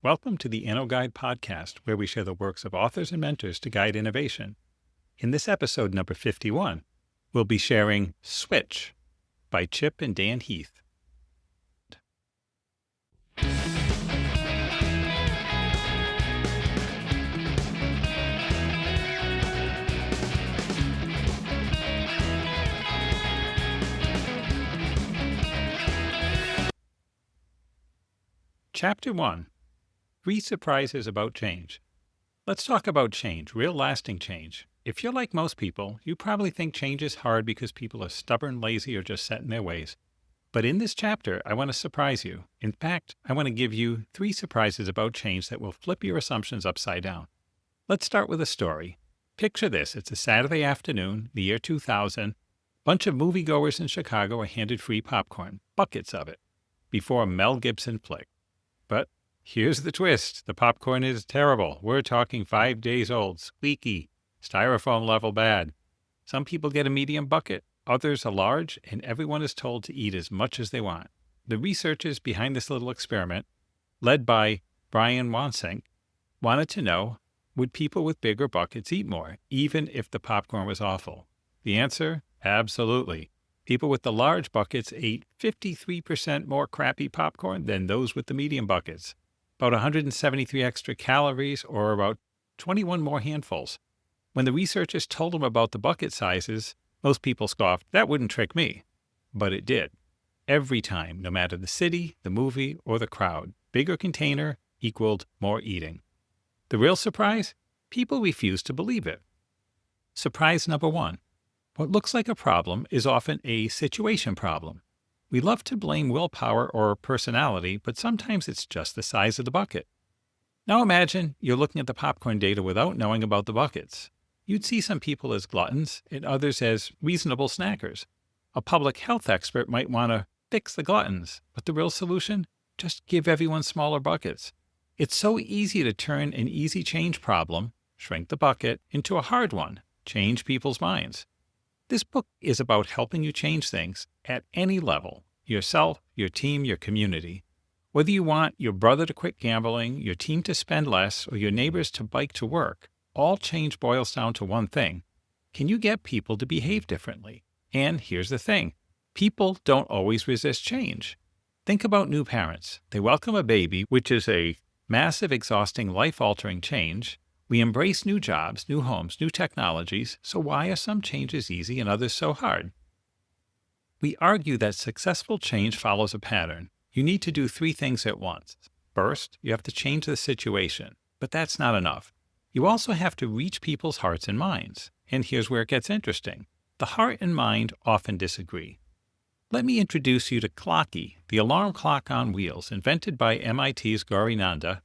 Welcome to the InnoGuide Podcast, where we share the works of authors and mentors to guide innovation. In this episode, number 51, we'll be sharing Switch by Chip and Dan Heath. Chapter 1. 3 Surprises About Change. Let's talk about change, real lasting change. If you're like most people, you probably think change is hard because people are stubborn, lazy, or just set in their ways. But in this chapter, I want to surprise you. In fact, I want to give you 3 surprises about change that will flip your assumptions upside down. Let's start with a story. Picture this. It's a Saturday afternoon, the year 2000. A bunch of moviegoers in Chicago are handed free popcorn, buckets of it, before a Mel Gibson flick. But here's the twist. The popcorn is terrible. We're talking 5 days old, squeaky, styrofoam level bad. Some people get a medium bucket, others a large, and everyone is told to eat as much as they want. The researchers behind this little experiment, led by Brian Wansink, wanted to know, would people with bigger buckets eat more, even if the popcorn was awful? The answer? Absolutely. People with the large buckets ate 53% more crappy popcorn than those with the medium buckets. About 173 extra calories, or about 21 more handfuls. When the researchers told them about the bucket sizes, most people scoffed, "That wouldn't trick me." But it did. Every time, no matter the city, the movie, or the crowd, bigger container equaled more eating. The real surprise? People refused to believe it. Surprise number 1. What looks like a problem is often a situation problem. We love to blame willpower or personality, but sometimes it's just the size of the bucket. Now imagine you're looking at the popcorn data without knowing about the buckets. You'd see some people as gluttons and others as reasonable snackers. A public health expert might want to fix the gluttons, but the real solution? Just give everyone smaller buckets. It's so easy to turn an easy change problem, shrink the bucket, into a hard one, change people's minds. This book is about helping you change things at any level, yourself, your team, your community. Whether you want your brother to quit gambling, your team to spend less, or your neighbors to bike to work, all change boils down to one thing. Can you get people to behave differently? And here's the thing. People don't always resist change. Think about new parents. They welcome a baby, which is a massive, exhausting, life-altering change. We embrace new jobs, new homes, new technologies, so why are some changes easy and others so hard? We argue that successful change follows a pattern. You need to do 3 things at once. First, you have to change the situation, but that's not enough. You also have to reach people's hearts and minds. And here's where it gets interesting. The heart and mind often disagree. Let me introduce you to Clocky, the alarm clock on wheels, invented by MIT's Gauri Nanda.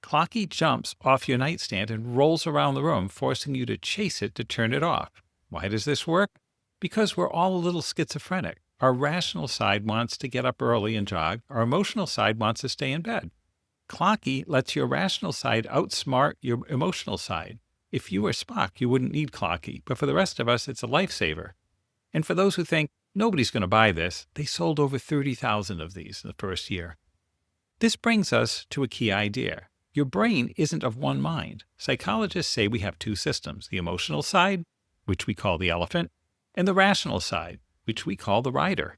Clocky jumps off your nightstand and rolls around the room, forcing you to chase it to turn it off. Why does this work? Because we're all a little schizophrenic. Our rational side wants to get up early and jog. Our emotional side wants to stay in bed. Clocky lets your rational side outsmart your emotional side. If you were Spock, you wouldn't need Clocky, but for the rest of us, it's a lifesaver. And for those who think, nobody's going to buy this, they sold over 30,000 of these in the first year. This brings us to a key idea. Your brain isn't of one mind. Psychologists say we have 2 systems, the emotional side, which we call the elephant, and the rational side, which we call the rider.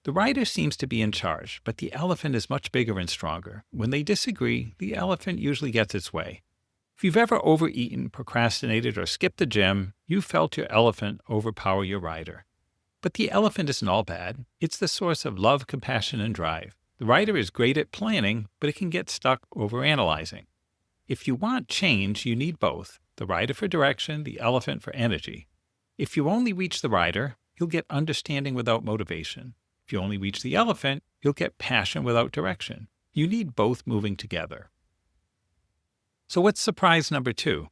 The rider seems to be in charge, but the elephant is much bigger and stronger. When they disagree, the elephant usually gets its way. If you've ever overeaten, procrastinated, or skipped the gym, you've felt your elephant overpower your rider. But the elephant isn't all bad. It's the source of love, compassion, and drive. The rider is great at planning, but it can get stuck overanalyzing. If you want change, you need both, the rider for direction, the elephant for energy. If you only reach the rider, you'll get understanding without motivation. If you only reach the elephant, you'll get passion without direction. You need both moving together. So what's surprise number 2?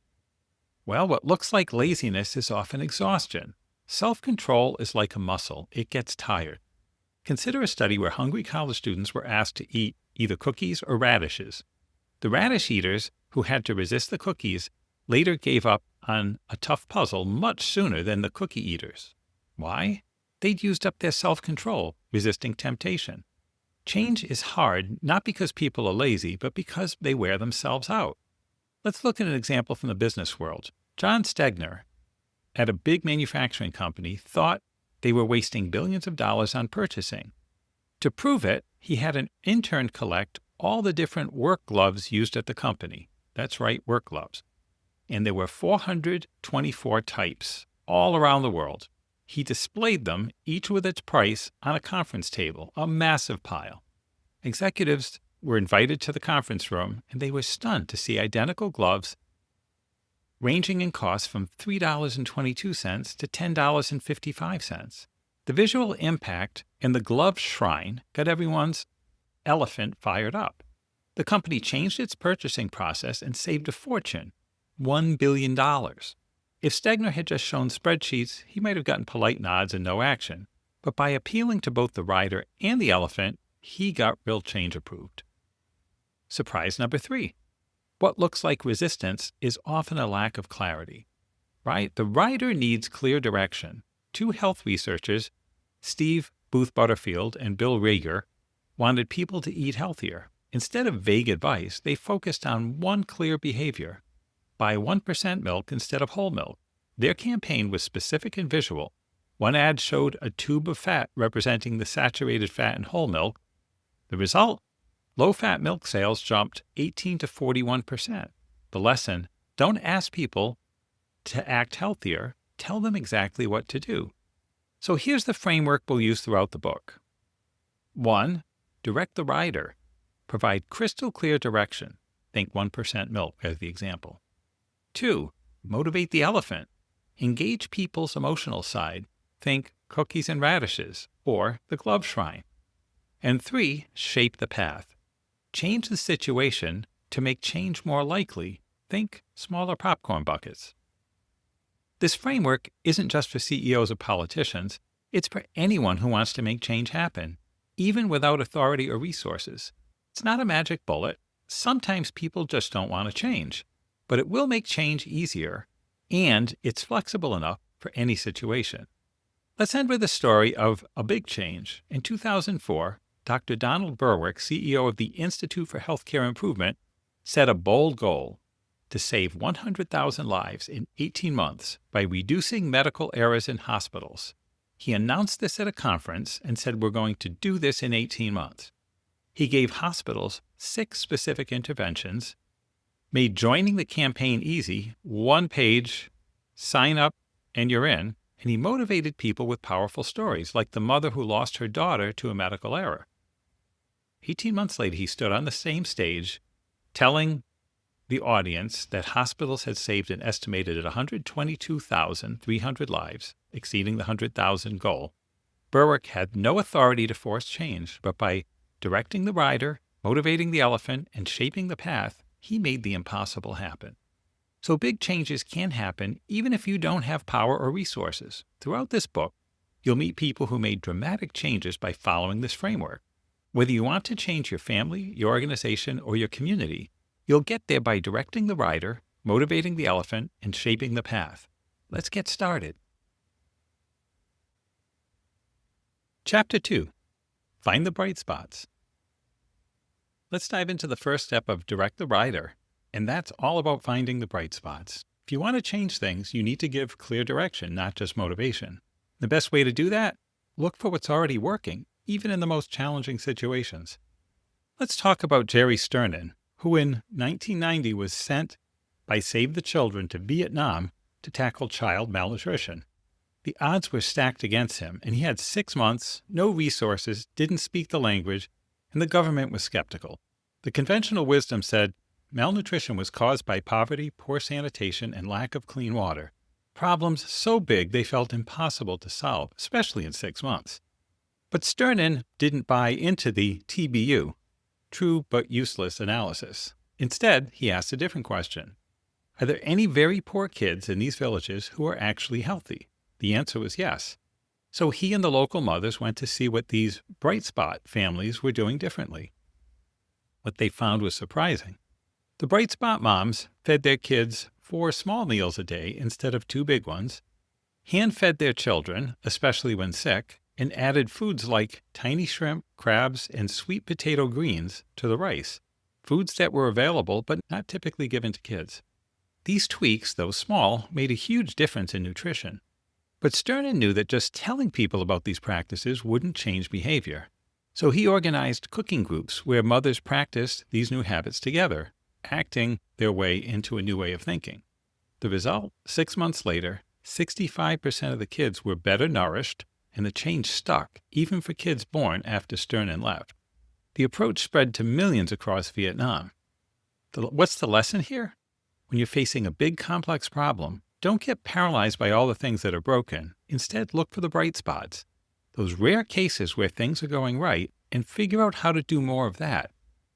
Well, what looks like laziness is often exhaustion. Self-control is like a muscle. It gets tired. Consider a study where hungry college students were asked to eat either cookies or radishes. The radish eaters, who had to resist the cookies, later gave up on a tough puzzle much sooner than the cookie eaters. Why? They'd used up their self-control, resisting temptation. Change is hard not because people are lazy, but because they wear themselves out. Let's look at an example from the business world. John Stegner, at a big manufacturing company, thought they were wasting billions of dollars on purchasing. To prove it, he had an intern collect all the different work gloves used at the company. That's right, work gloves. And there were 424 types all around the world. He displayed them, each with its price, on a conference table, a massive pile. Executives were invited to the conference room, and they were stunned to see identical gloves ranging in cost from $3.22 to $10.55. The visual impact in the glove shrine got everyone's elephant fired up. The company changed its purchasing process and saved a fortune, $1 billion. If Stegner had just shown spreadsheets, he might have gotten polite nods and no action. But by appealing to both the rider and the elephant, he got real change approved. Surprise number 3. What looks like resistance is often a lack of clarity. Right? The rider needs clear direction. 2 health researchers, Steve Booth Butterfield and Bill Rager, wanted people to eat healthier. Instead of vague advice, they focused on one clear behavior: buy 1% milk instead of whole milk. Their campaign was specific and visual. One ad showed a tube of fat representing the saturated fat in whole milk. The result? Low-fat milk sales jumped 18 to 41%. The lesson: don't ask people to act healthier. Tell them exactly what to do. So here's the framework we'll use throughout the book. 1. Direct the rider. Provide crystal clear direction. Think 1% milk as the example. 2. Motivate the elephant. Engage people's emotional side. Think cookies and radishes or the glove shrine. And 3. Shape the path. Change the situation to make change more likely. Think smaller popcorn buckets. This framework isn't just for CEOs or politicians. It's for anyone who wants to make change happen, even without authority or resources. It's not a magic bullet. Sometimes people just don't want to change, but it will make change easier, and it's flexible enough for any situation. Let's end with a story of a big change. In 2004, Dr. Donald Berwick, CEO of the Institute for Healthcare Improvement, set a bold goal to save 100,000 lives in 18 months by reducing medical errors in hospitals. He announced this at a conference and said, "We're going to do this in 18 months. He gave hospitals 6 specific interventions, made joining the campaign easy, 1 page, sign up and you're in, and he motivated people with powerful stories, like the mother who lost her daughter to a medical error. 18 months later, he stood on the same stage telling the audience that hospitals had saved an estimated 122,300 lives, exceeding the 100,000 goal. Berwick had no authority to force change, but by directing the rider, motivating the elephant, and shaping the path, he made the impossible happen. So big changes can happen even if you don't have power or resources. Throughout this book, you'll meet people who made dramatic changes by following this framework. Whether you want to change your family, your organization, or your community, you'll get there by directing the rider, motivating the elephant, and shaping the path. Let's get started. Chapter 2. Find the bright spots. Let's dive into the first step of direct the rider, and that's all about finding the bright spots. If you want to change things, you need to give clear direction, not just motivation. The best way to do that? Look for what's already working, even in the most challenging situations. Let's talk about Jerry Sternin, who in 1990 was sent by Save the Children to Vietnam to tackle child malnutrition. The odds were stacked against him, and he had 6 months, no resources, didn't speak the language, and the government was skeptical. The conventional wisdom said malnutrition was caused by poverty, poor sanitation, and lack of clean water. Problems so big they felt impossible to solve, especially in 6 months. But Sternin didn't buy into the TBU, true but useless analysis. Instead, he asked a different question. Are there any very poor kids in these villages who are actually healthy? The answer was yes. So he and the local mothers went to see what these bright spot families were doing differently. What they found was surprising. The bright spot moms fed their kids 4 small meals a day instead of 2 big ones, hand-fed their children, especially when sick, and added foods like tiny shrimp, crabs, and sweet potato greens to the rice, foods that were available but not typically given to kids. These tweaks, though small, made a huge difference in nutrition. But Sternin knew that just telling people about these practices wouldn't change behavior. So he organized cooking groups where mothers practiced these new habits together, acting their way into a new way of thinking. The result, 6 months later, 65% of the kids were better nourished, and the change stuck, even for kids born after Sternin left. The approach spread to millions across Vietnam. What's the lesson here? When you're facing a big, complex problem, don't get paralyzed by all the things that are broken. Instead, look for the bright spots, those rare cases where things are going right, and figure out how to do more of that.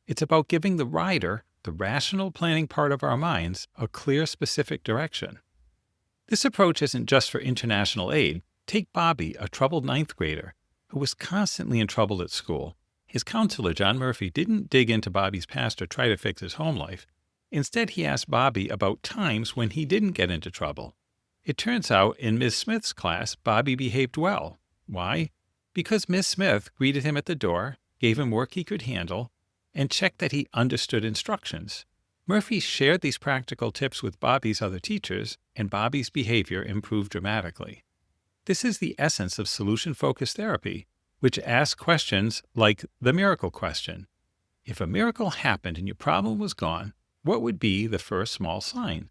It's about giving the rider, the rational planning part of our minds, a clear, specific direction. This approach isn't just for international aid. Take Bobby, a troubled 9th grader, who was constantly in trouble at school. His counselor, John Murphy, didn't dig into Bobby's past or try to fix his home life. Instead, he asked Bobby about times when he didn't get into trouble. It turns out, in Ms. Smith's class, Bobby behaved well. Why? Because Ms. Smith greeted him at the door, gave him work he could handle, and checked that he understood instructions. Murphy shared these practical tips with Bobby's other teachers, and Bobby's behavior improved dramatically. This is the essence of solution-focused therapy, which asks questions like the miracle question. If a miracle happened and your problem was gone, what would be the first small sign?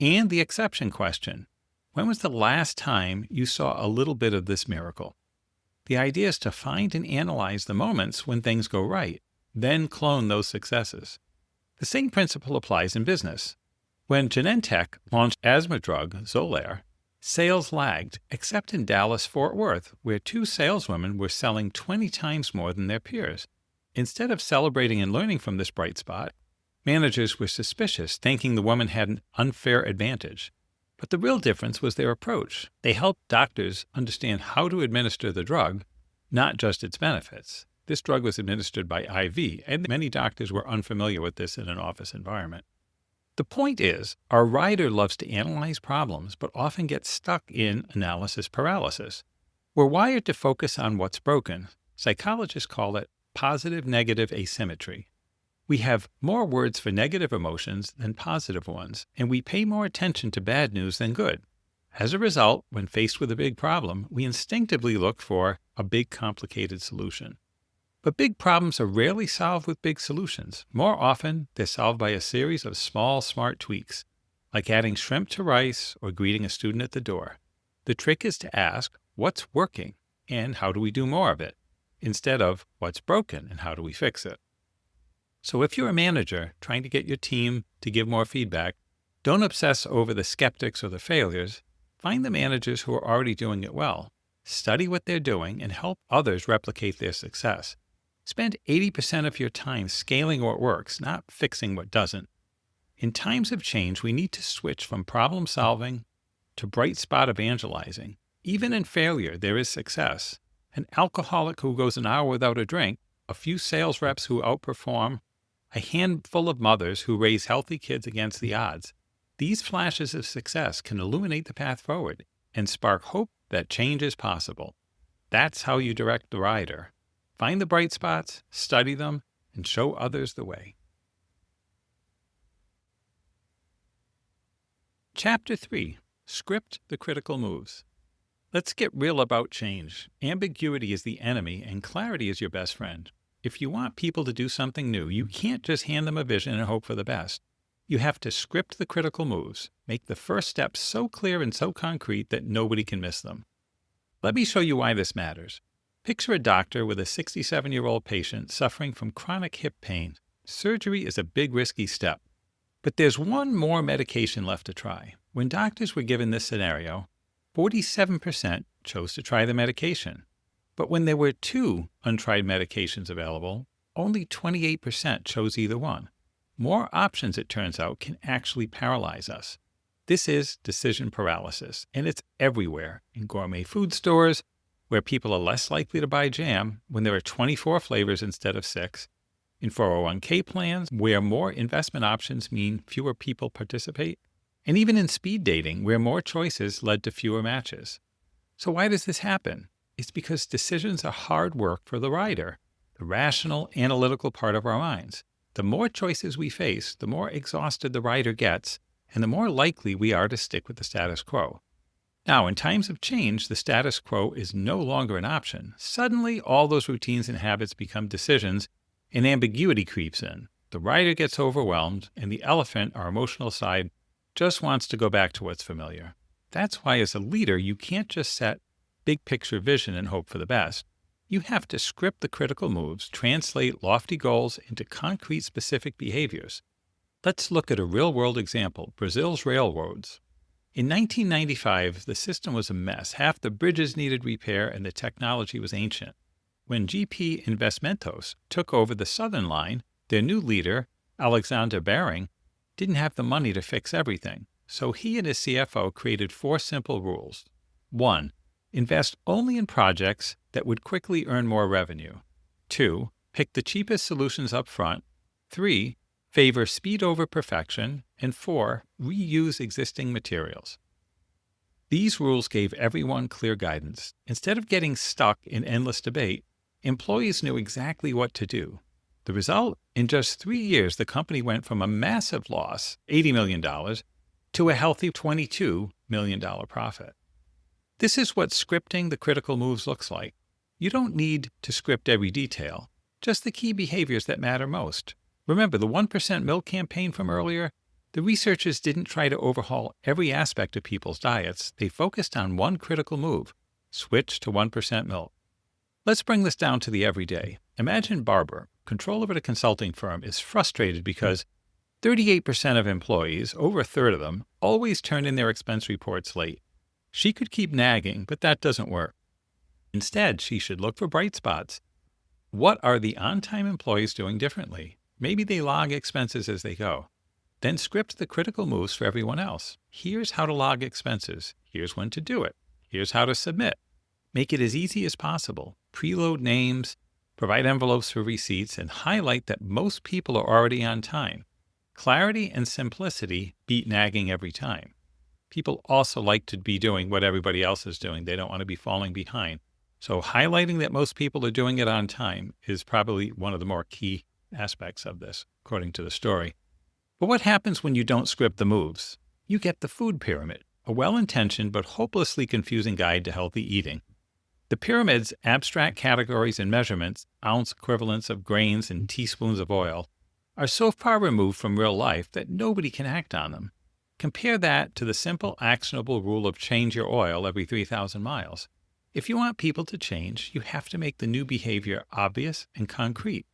And the exception question. When was the last time you saw a little bit of this miracle? The idea is to find and analyze the moments when things go right, then clone those successes. The same principle applies in business. When Genentech launched asthma drug Xolair, sales lagged, except in Dallas-Fort Worth, where 2 saleswomen were selling 20 times more than their peers. Instead of celebrating and learning from this bright spot, managers were suspicious, thinking the woman had an unfair advantage. But the real difference was their approach. They helped doctors understand how to administer the drug, not just its benefits. This drug was administered by IV, and many doctors were unfamiliar with this in an office environment. The point is, our rider loves to analyze problems, but often gets stuck in analysis paralysis. We're wired to focus on what's broken. Psychologists call it positive-negative asymmetry. We have more words for negative emotions than positive ones, and we pay more attention to bad news than good. As a result, when faced with a big problem, we instinctively look for a big, complicated solution. But big problems are rarely solved with big solutions. More often, they're solved by a series of small, smart tweaks, like adding shrimp to rice or greeting a student at the door. The trick is to ask, what's working, and how do we do more of it, instead of what's broken and how do we fix it. So if you're a manager trying to get your team to give more feedback, don't obsess over the skeptics or the failures. Find the managers who are already doing it well. Study what they're doing and help others replicate their success. Spend 80% of your time scaling what works, not fixing what doesn't. In times of change, we need to switch from problem solving to bright spot evangelizing. Even in failure, there is success. An alcoholic who goes an hour without a drink, a few sales reps who outperform, a handful of mothers who raise healthy kids against the odds. These flashes of success can illuminate the path forward and spark hope that change is possible. That's how you direct the rider. Find the bright spots, study them, and show others the way. Chapter 3. Script the critical moves. Let's get real about change. Ambiguity is the enemy, and clarity is your best friend. If you want people to do something new, you can't just hand them a vision and hope for the best. You have to script the critical moves, make the first steps so clear and so concrete that nobody can miss them. Let me show you why this matters. Picture a doctor with a 67-year-old patient suffering from chronic hip pain. Surgery is a big, risky step. But there's one more medication left to try. When doctors were given this scenario, 47% chose to try the medication. But when there were 2 untried medications available, only 28% chose either one. More options, it turns out, can actually paralyze us. This is decision paralysis, and it's everywhere, in gourmet food stores, where people are less likely to buy jam when there are 24 flavors instead of 6, in 401k plans, where more investment options mean fewer people participate, and even in speed dating, where more choices led to fewer matches. So why does this happen? It's because decisions are hard work for the writer, the rational, analytical part of our minds. The more choices we face, the more exhausted the writer gets, and the more likely we are to stick with the status quo. Now, in times of change, the status quo is no longer an option. Suddenly, all those routines and habits become decisions, and ambiguity creeps in. The writer gets overwhelmed, and the elephant, our emotional side, just wants to go back to what's familiar. That's why, as a leader, you can't just set big picture vision and hope for the best. You have to script the critical moves, translate lofty goals into concrete specific behaviors. Let's look at a real-world example, Brazil's railroads. In 1995, the system was a mess. Half the bridges needed repair and the technology was ancient. When GP Investimentos took over the Southern Line, their new leader, Alexander Baring, didn't have the money to fix everything. So he and his CFO created 4 simple rules. 1. Invest only in projects that would quickly earn more revenue. 2. Pick the cheapest solutions up front. 3. Favor speed over perfection. And 4. Reuse existing materials. These rules gave everyone clear guidance. Instead of getting stuck in endless debate, employees knew exactly what to do. The result? In just 3 years, the company went from a massive loss, $80 million, to a healthy $22 million profit. This is what scripting the critical moves looks like. You don't need to script every detail, just the key behaviors that matter most. Remember the 1% milk campaign from earlier? The researchers didn't try to overhaul every aspect of people's diets. They focused on one critical move: switch to 1% milk. Let's bring this down to the everyday. Imagine Barbara, controller at a consulting firm, is frustrated because 38% of employees, over a third of them, always turn in their expense reports late. She could keep nagging, but that doesn't work. Instead, she should look for bright spots. What are the on-time employees doing differently? Maybe they log expenses as they go. Then script the critical moves for everyone else. Here's how to log expenses. Here's when to do it. Here's how to submit. Make it as easy as possible. Preload names, provide envelopes for receipts, and highlight that most people are already on time. Clarity and simplicity beat nagging every time. People also like to be doing what everybody else is doing. They don't want to be falling behind. So highlighting that most people are doing it on time is probably one of the more key aspects of this, according to the story. But what happens when you don't script the moves? You get the food pyramid, a well-intentioned but hopelessly confusing guide to healthy eating. The pyramid's abstract categories and measurements, ounce equivalents of grains and teaspoons of oil, are so far removed from real life that nobody can act on them. Compare that to the simple, actionable rule of change your oil every 3,000 miles. If you want people to change, you have to make the new behavior obvious and concrete.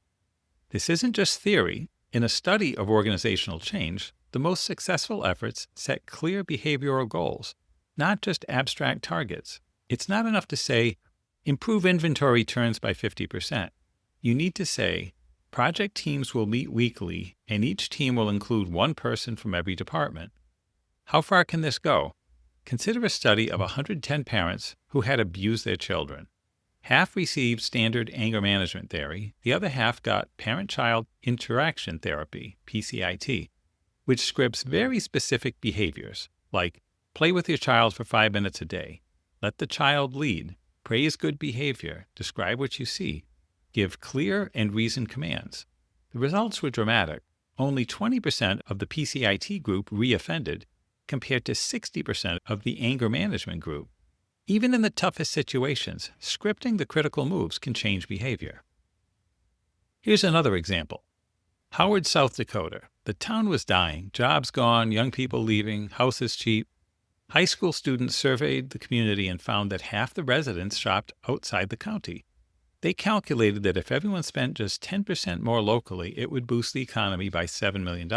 This isn't just theory. In a study of organizational change, the most successful efforts set clear behavioral goals, not just abstract targets. It's not enough to say, improve inventory turns by 50%. You need to say, project teams will meet weekly, and each team will include one person from every department. How far can this go? Consider a study of 110 parents who had abused their children. Half received standard anger management theory. The other half got parent-child interaction therapy, PCIT, which scripts very specific behaviors, like play with your child for 5 minutes a day, let the child lead, praise good behavior, describe what you see, give clear and reasoned commands. The results were dramatic. Only 20% of the PCIT group re-offended, compared to 60% of the anger management group. Even in the toughest situations, scripting the critical moves can change behavior. Here's another example. Howard, South Dakota. The town was dying, jobs gone, young people leaving, houses cheap. High school students surveyed the community and found that half the residents shopped outside the county. They calculated that if everyone spent just 10% more locally, it would boost the economy by $7 million.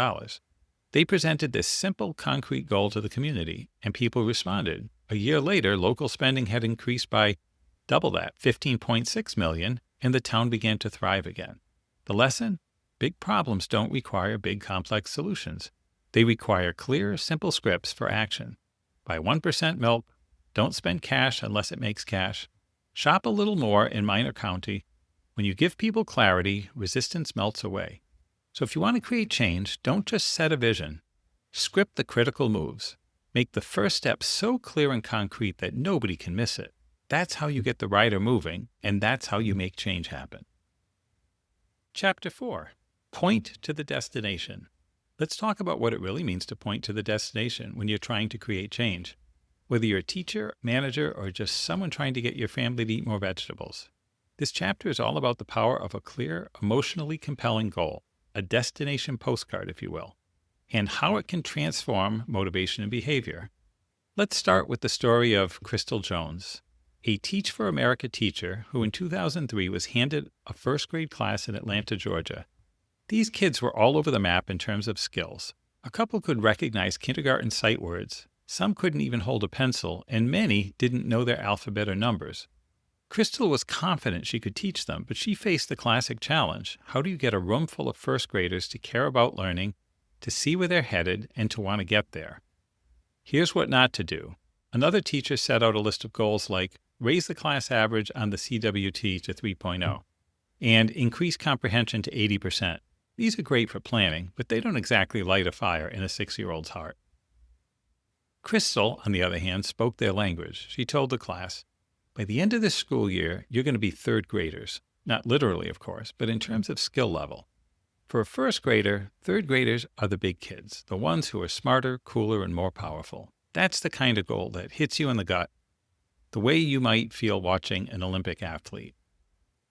They presented this simple, concrete goal to the community, and people responded. A year later, local spending had increased by double that, $15.6 million, and the town began to thrive again. The lesson? Big problems don't require big, complex solutions. They require clear, simple scripts for action. Buy 1% milk. Don't spend cash unless it makes cash. Shop a little more in minor county. When you give people clarity, resistance melts away. So if you want to create change, don't just set a vision. Script the critical moves. Make the first step so clear and concrete that nobody can miss it. That's how you get the rider moving, and that's how you make change happen. Chapter 4. Point to the destination. Let's talk about what it really means to point to the destination when you're trying to create change. Whether you're a teacher, manager, or just someone trying to get your family to eat more vegetables. This chapter is all about the power of a clear, emotionally compelling goal, a destination postcard, if you will, and how it can transform motivation and behavior. Let's start with the story of Crystal Jones, a Teach for America teacher who in 2003 was handed a first grade class in Atlanta, Georgia. These kids were all over the map in terms of skills. A couple could recognize kindergarten sight words, some couldn't even hold a pencil, and many didn't know their alphabet or numbers. Crystal was confident she could teach them, but she faced the classic challenge. How do you get a room full of first graders to care about learning, to see where they're headed, and to want to get there? Here's what not to do. Another teacher set out a list of goals like raise the class average on the CWT to 3.0 and increase comprehension to 80%. These are great for planning, but they don't exactly light a fire in a 6-year-old's heart. Crystal, on the other hand, spoke their language. She told the class, by the end of this school year, you're going to be third graders. Not literally, of course, but in terms of skill level. For a first grader, third graders are the big kids, the ones who are smarter, cooler, and more powerful. That's the kind of goal that hits you in the gut, the way you might feel watching an Olympic athlete.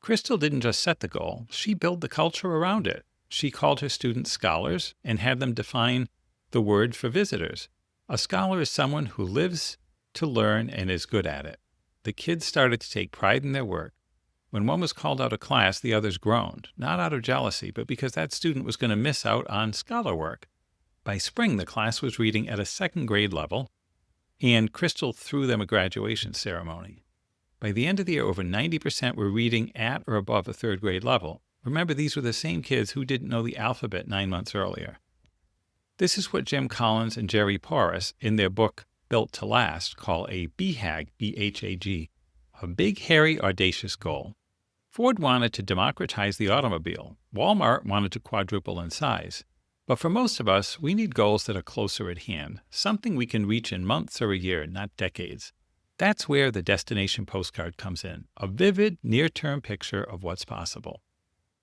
Crystal didn't just set the goal, she built the culture around it. She called her students scholars and had them define the word for visitors. A scholar is someone who lives to learn and is good at it. The kids started to take pride in their work. When one was called out of class, the others groaned, not out of jealousy, but because that student was going to miss out on scholar work. By spring, the class was reading at a second grade level, and Crystal threw them a graduation ceremony. By the end of the year, over 90% were reading at or above a third grade level. Remember, these were the same kids who didn't know the alphabet 9 months earlier. This is what Jim Collins and Jerry Porras, in their book Built to Last, call a BHAG, B-H-A-G, a big, hairy, audacious goal. Ford wanted to democratize the automobile. Walmart wanted to quadruple in size. But for most of us, we need goals that are closer at hand, something we can reach in months or a year, not decades. That's where the destination postcard comes in, a vivid, near-term picture of what's possible.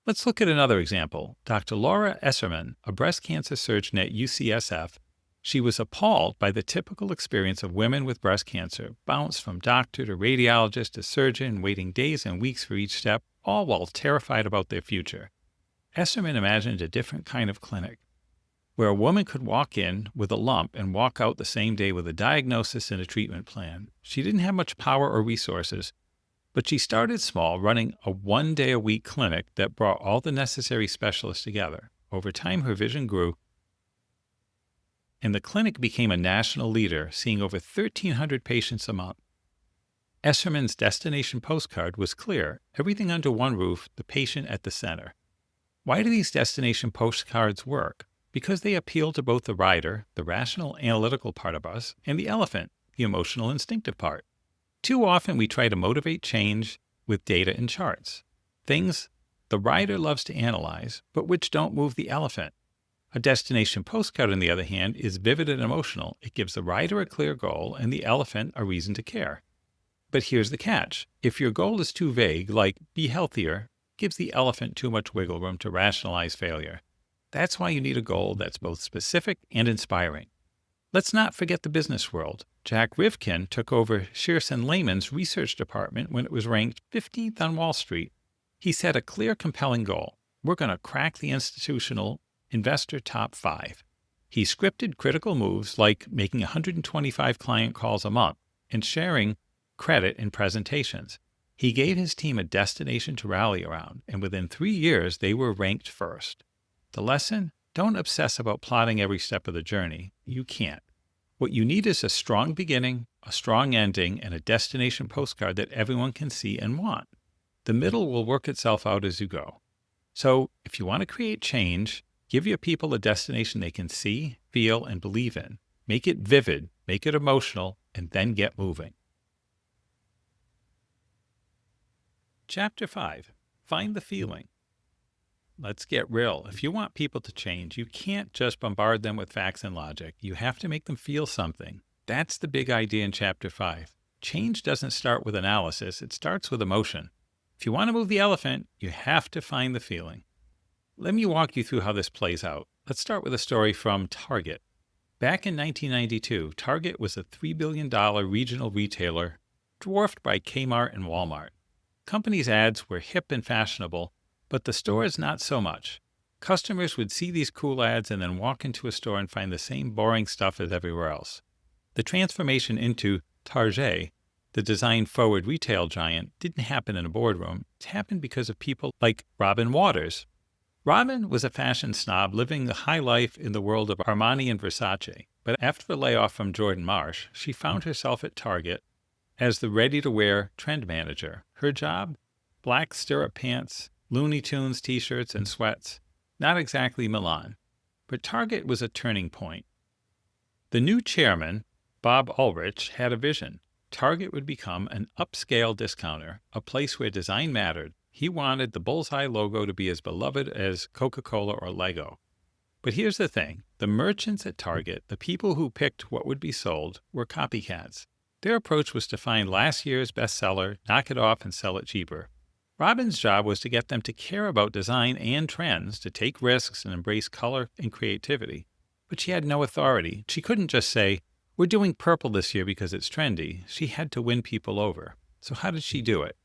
Let's look at another example. Dr. Laura Esserman, a breast cancer surgeon at UCSF, she was appalled by the typical experience of women with breast cancer, bounced from doctor to radiologist to surgeon, waiting days and weeks for each step, all while terrified about their future. Esserman imagined a different kind of clinic, where a woman could walk in with a lump and walk out the same day with a diagnosis and a treatment plan. She didn't have much power or resources, but she started small, running a 1-day-a-week clinic that brought all the necessary specialists together. Over time, her vision grew, and the clinic became a national leader, seeing over 1,300 patients a month. Esserman's destination postcard was clear, everything under one roof, the patient at the center. Why do these destination postcards work? Because they appeal to both the rider, the rational, analytical part of us, and the elephant, the emotional, instinctive part. Too often we try to motivate change with data and charts, things the rider loves to analyze, but which don't move the elephant. A destination postcard, on the other hand, is vivid and emotional. It gives the rider a clear goal and the elephant a reason to care. But here's the catch. If your goal is too vague, like be healthier, gives the elephant too much wiggle room to rationalize failure. That's why you need a goal that's both specific and inspiring. Let's not forget the business world. Jack Rivkin took over Shearson Lehman's research department when it was ranked 15th on Wall Street. He set a clear, compelling goal. We're going to crack the institutional investor top 5. He scripted critical moves like making 125 client calls a month and sharing credit in presentations. He gave his team a destination to rally around, and within 3 years, they were ranked first. The lesson? Don't obsess about plotting every step of the journey. You can't. What you need is a strong beginning, a strong ending, and a destination postcard that everyone can see and want. The middle will work itself out as you go. So, if you want to create change, give your people a destination they can see, feel, and believe in. Make it vivid, make it emotional, and then get moving. Chapter 5. Find the feeling. Let's get real. If you want people to change, you can't just bombard them with facts and logic. You have to make them feel something. That's the big idea in Chapter 5. Change doesn't start with analysis, it starts with emotion. If you want to move the elephant, you have to find the feeling. Let me walk you through how this plays out. Let's start with a story from Target. Back in 1992, Target was a $3 billion regional retailer, dwarfed by Kmart and Walmart. Company's ads were hip and fashionable, but the stores not so much. Customers would see these cool ads and then walk into a store and find the same boring stuff as everywhere else. The transformation into Target, the design-forward retail giant, didn't happen in a boardroom. It happened because of people like Robin Waters. Robin was a fashion snob living the high life in the world of Armani and Versace, but after the layoff from Jordan Marsh, she found herself at Target as the ready-to-wear trend manager. Her job? Black stirrup pants, Looney Tunes t-shirts, and sweats. Not exactly Milan. But Target was a turning point. The new chairman, Bob Ulrich, had a vision. Target would become an upscale discounter, a place where design mattered. He wanted the bullseye logo to be as beloved as Coca-Cola or Lego. But here's the thing. The merchants at Target, the people who picked what would be sold, were copycats. Their approach was to find last year's bestseller, knock it off, and sell it cheaper. Robin's job was to get them to care about design and trends, to take risks and embrace color and creativity. But she had no authority. She couldn't just say, "We're doing purple this year because it's trendy." She had to win people over. So how did she do it?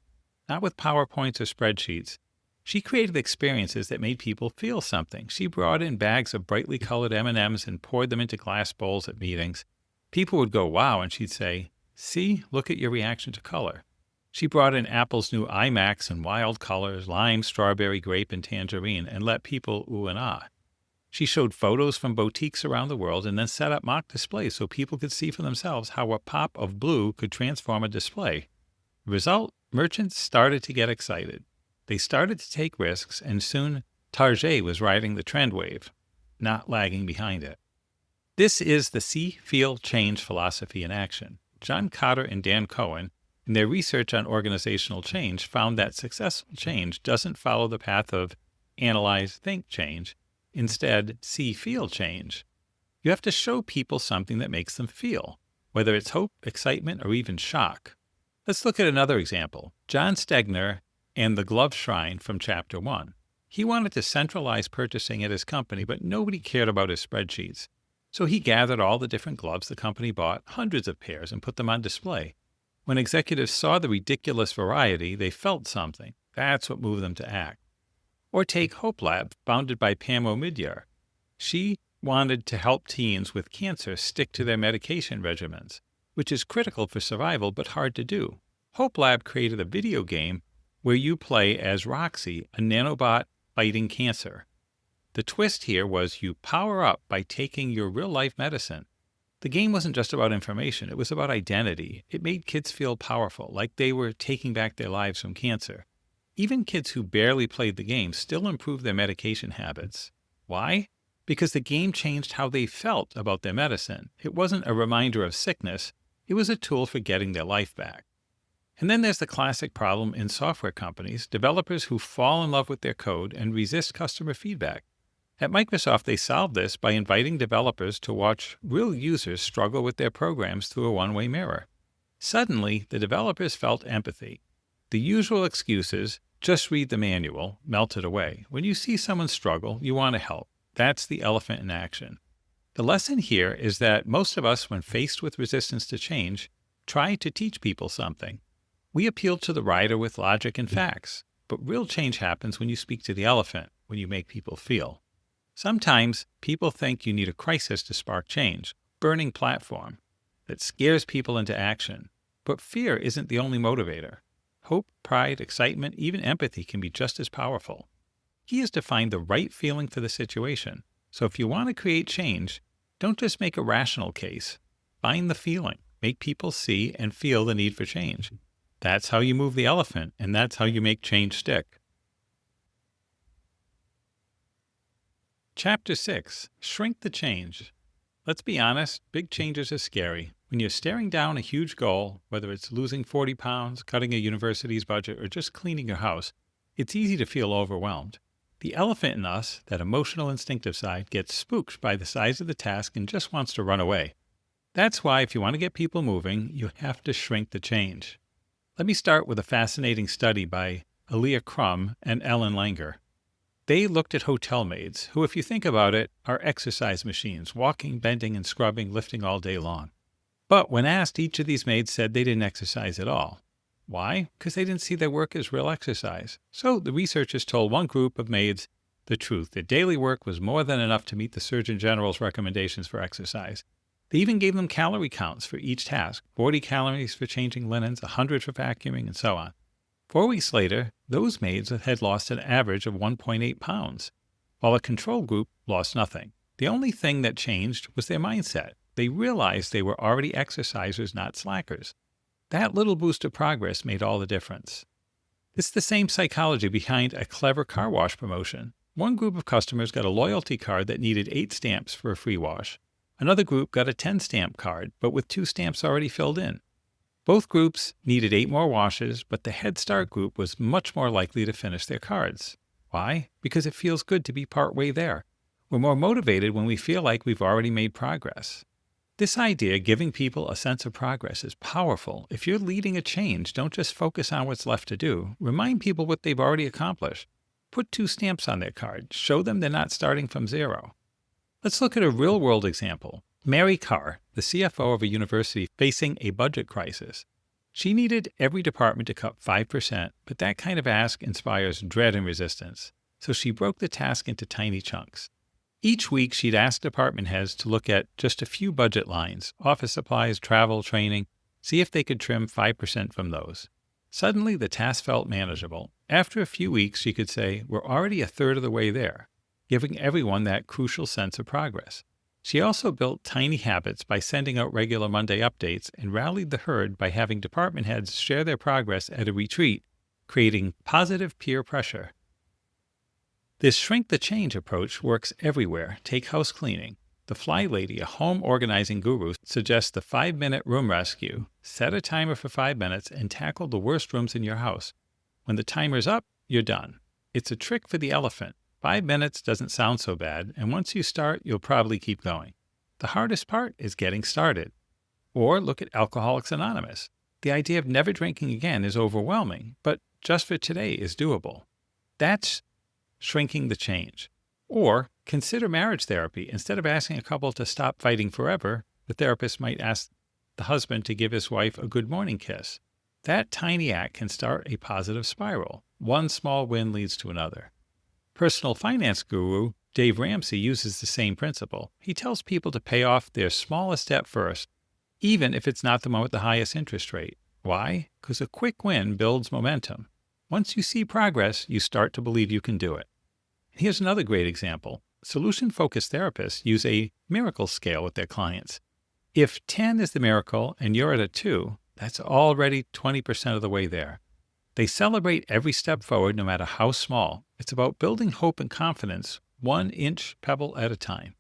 Not with PowerPoints or spreadsheets. She created experiences that made people feel something. She brought in bags of brightly colored M&Ms and poured them into glass bowls at meetings. People would go, "Wow," and she'd say, "See, look at your reaction to color." She brought in Apple's new iMacs in wild colors, lime, strawberry, grape, and tangerine, and let people ooh and ah. She showed photos from boutiques around the world and then set up mock displays so people could see for themselves how a pop of blue could transform a display. The result? Merchants started to get excited. They started to take risks, and soon Target was riding the trend wave, not lagging behind it. This is the see, feel, change philosophy in action. John Kotter and Dan Cohen, in their research on organizational change, found that successful change doesn't follow the path of analyze, think change. Instead, see, feel change. You have to show people something that makes them feel, whether it's hope, excitement, or even shock. Let's look at another example. John Stegner and the Glove Shrine from Chapter 1. He wanted to centralize purchasing at his company, but nobody cared about his spreadsheets. So he gathered all the different gloves the company bought, hundreds of pairs, and put them on display. When executives saw the ridiculous variety, they felt something. That's what moved them to act. Or take Hope Lab, founded by Pam Omidyar. She wanted to help teens with cancer stick to their medication regimens, which is critical for survival but hard to do. Hope Lab created a video game where you play as Roxy, a nanobot fighting cancer. The twist here was you power up by taking your real-life medicine. The game wasn't just about information, it was about identity. It made kids feel powerful, like they were taking back their lives from cancer. Even kids who barely played the game still improved their medication habits. Why? Because the game changed how they felt about their medicine. It wasn't a reminder of sickness, it was a tool for getting their life back. And then there's the classic problem in software companies, developers who fall in love with their code and resist customer feedback. At Microsoft, they solved this by inviting developers to watch real users struggle with their programs through a one-way mirror. Suddenly, the developers felt empathy. The usual excuses, just read the manual, melted away. When you see someone struggle, you want to help. That's the elephant in action. The lesson here is that most of us, when faced with resistance to change, try to teach people something. We appeal to the rider with logic and facts, but real change happens when you speak to the elephant, when you make people feel. Sometimes people think you need a crisis to spark change, burning platform that scares people into action. But fear isn't the only motivator. Hope, pride, excitement, even empathy can be just as powerful. Key is to find the right feeling for the situation. So if you want to create change, don't just make a rational case. Find the feeling. Make people see and feel the need for change. That's how you move the elephant, and that's how you make change stick. Chapter 6. Shrink the change. Let's be honest, big changes are scary. When you're staring down a huge goal, whether it's losing 40 pounds, cutting a university's budget, or just cleaning your house, it's easy to feel overwhelmed. The elephant in us, that emotional instinctive side, gets spooked by the size of the task and just wants to run away. That's why if you want to get people moving, you have to shrink the change. Let me start with a fascinating study by Aaliyah Crum and Ellen Langer. They looked at hotel maids, who, if you think about it, are exercise machines, walking, bending, and scrubbing, lifting all day long. But when asked, each of these maids said they didn't exercise at all. Why? Because they didn't see their work as real exercise. So the researchers told one group of maids the truth, that daily work was more than enough to meet the Surgeon General's recommendations for exercise. They even gave them calorie counts for each task, 40 calories for changing linens, 100 for vacuuming, and so on. 4 weeks later, those maids had lost an average of 1.8 pounds, while the control group lost nothing. The only thing that changed was their mindset. They realized they were already exercisers, not slackers. That little boost of progress made all the difference. It's the same psychology behind a clever car wash promotion. One group of customers got a loyalty card that needed 8 stamps for a free wash. Another group got a 10-stamp card, but with 2 stamps already filled in. Both groups needed 8 more washes, but the Head Start group was much more likely to finish their cards. Why? Because it feels good to be partway there. We're more motivated when we feel like we've already made progress. This idea, giving people a sense of progress, is powerful. If you're leading a change, don't just focus on what's left to do. Remind people what they've already accomplished. Put 2 stamps on their card. Show them they're not starting from zero. Let's look at a real-world example. Mary Carr, the CFO of a university facing a budget crisis. She needed every department to cut 5%, but that kind of ask inspires dread and resistance. So she broke the task into tiny chunks. Each week, she'd ask department heads to look at just a few budget lines, office supplies, travel, training, see if they could trim 5% from those. Suddenly, the task felt manageable. After a few weeks, she could say, "We're already a third of the way there," giving everyone that crucial sense of progress. She also built tiny habits by sending out regular Monday updates and rallied the herd by having department heads share their progress at a retreat, creating positive peer pressure. This shrink the change approach works everywhere. Take house cleaning. The Fly Lady, a home organizing guru, suggests the 5-minute room rescue. Set a timer for 5 minutes and tackle the worst rooms in your house. When the timer's up, you're done. It's a trick for the elephant. 5 minutes doesn't sound so bad, and once you start, you'll probably keep going. The hardest part is getting started. Or look at Alcoholics Anonymous. The idea of never drinking again is overwhelming, but just for today is doable. That's shrinking the change. Or consider marriage therapy. Instead of asking a couple to stop fighting forever, the therapist might ask the husband to give his wife a good morning kiss. That tiny act can start a positive spiral. One small win leads to another. Personal finance guru Dave Ramsey uses the same principle. He tells people to pay off their smallest debt first, even if it's not the one with the highest interest rate. Why? Because a quick win builds momentum. Once you see progress, you start to believe you can do it. Here's another great example. Solution-focused therapists use a miracle scale with their clients. If 10 is the miracle and you're at a 2, that's already 20% of the way there. They celebrate every step forward, no matter how small. It's about building hope and confidence, 1 inch pebble at a time.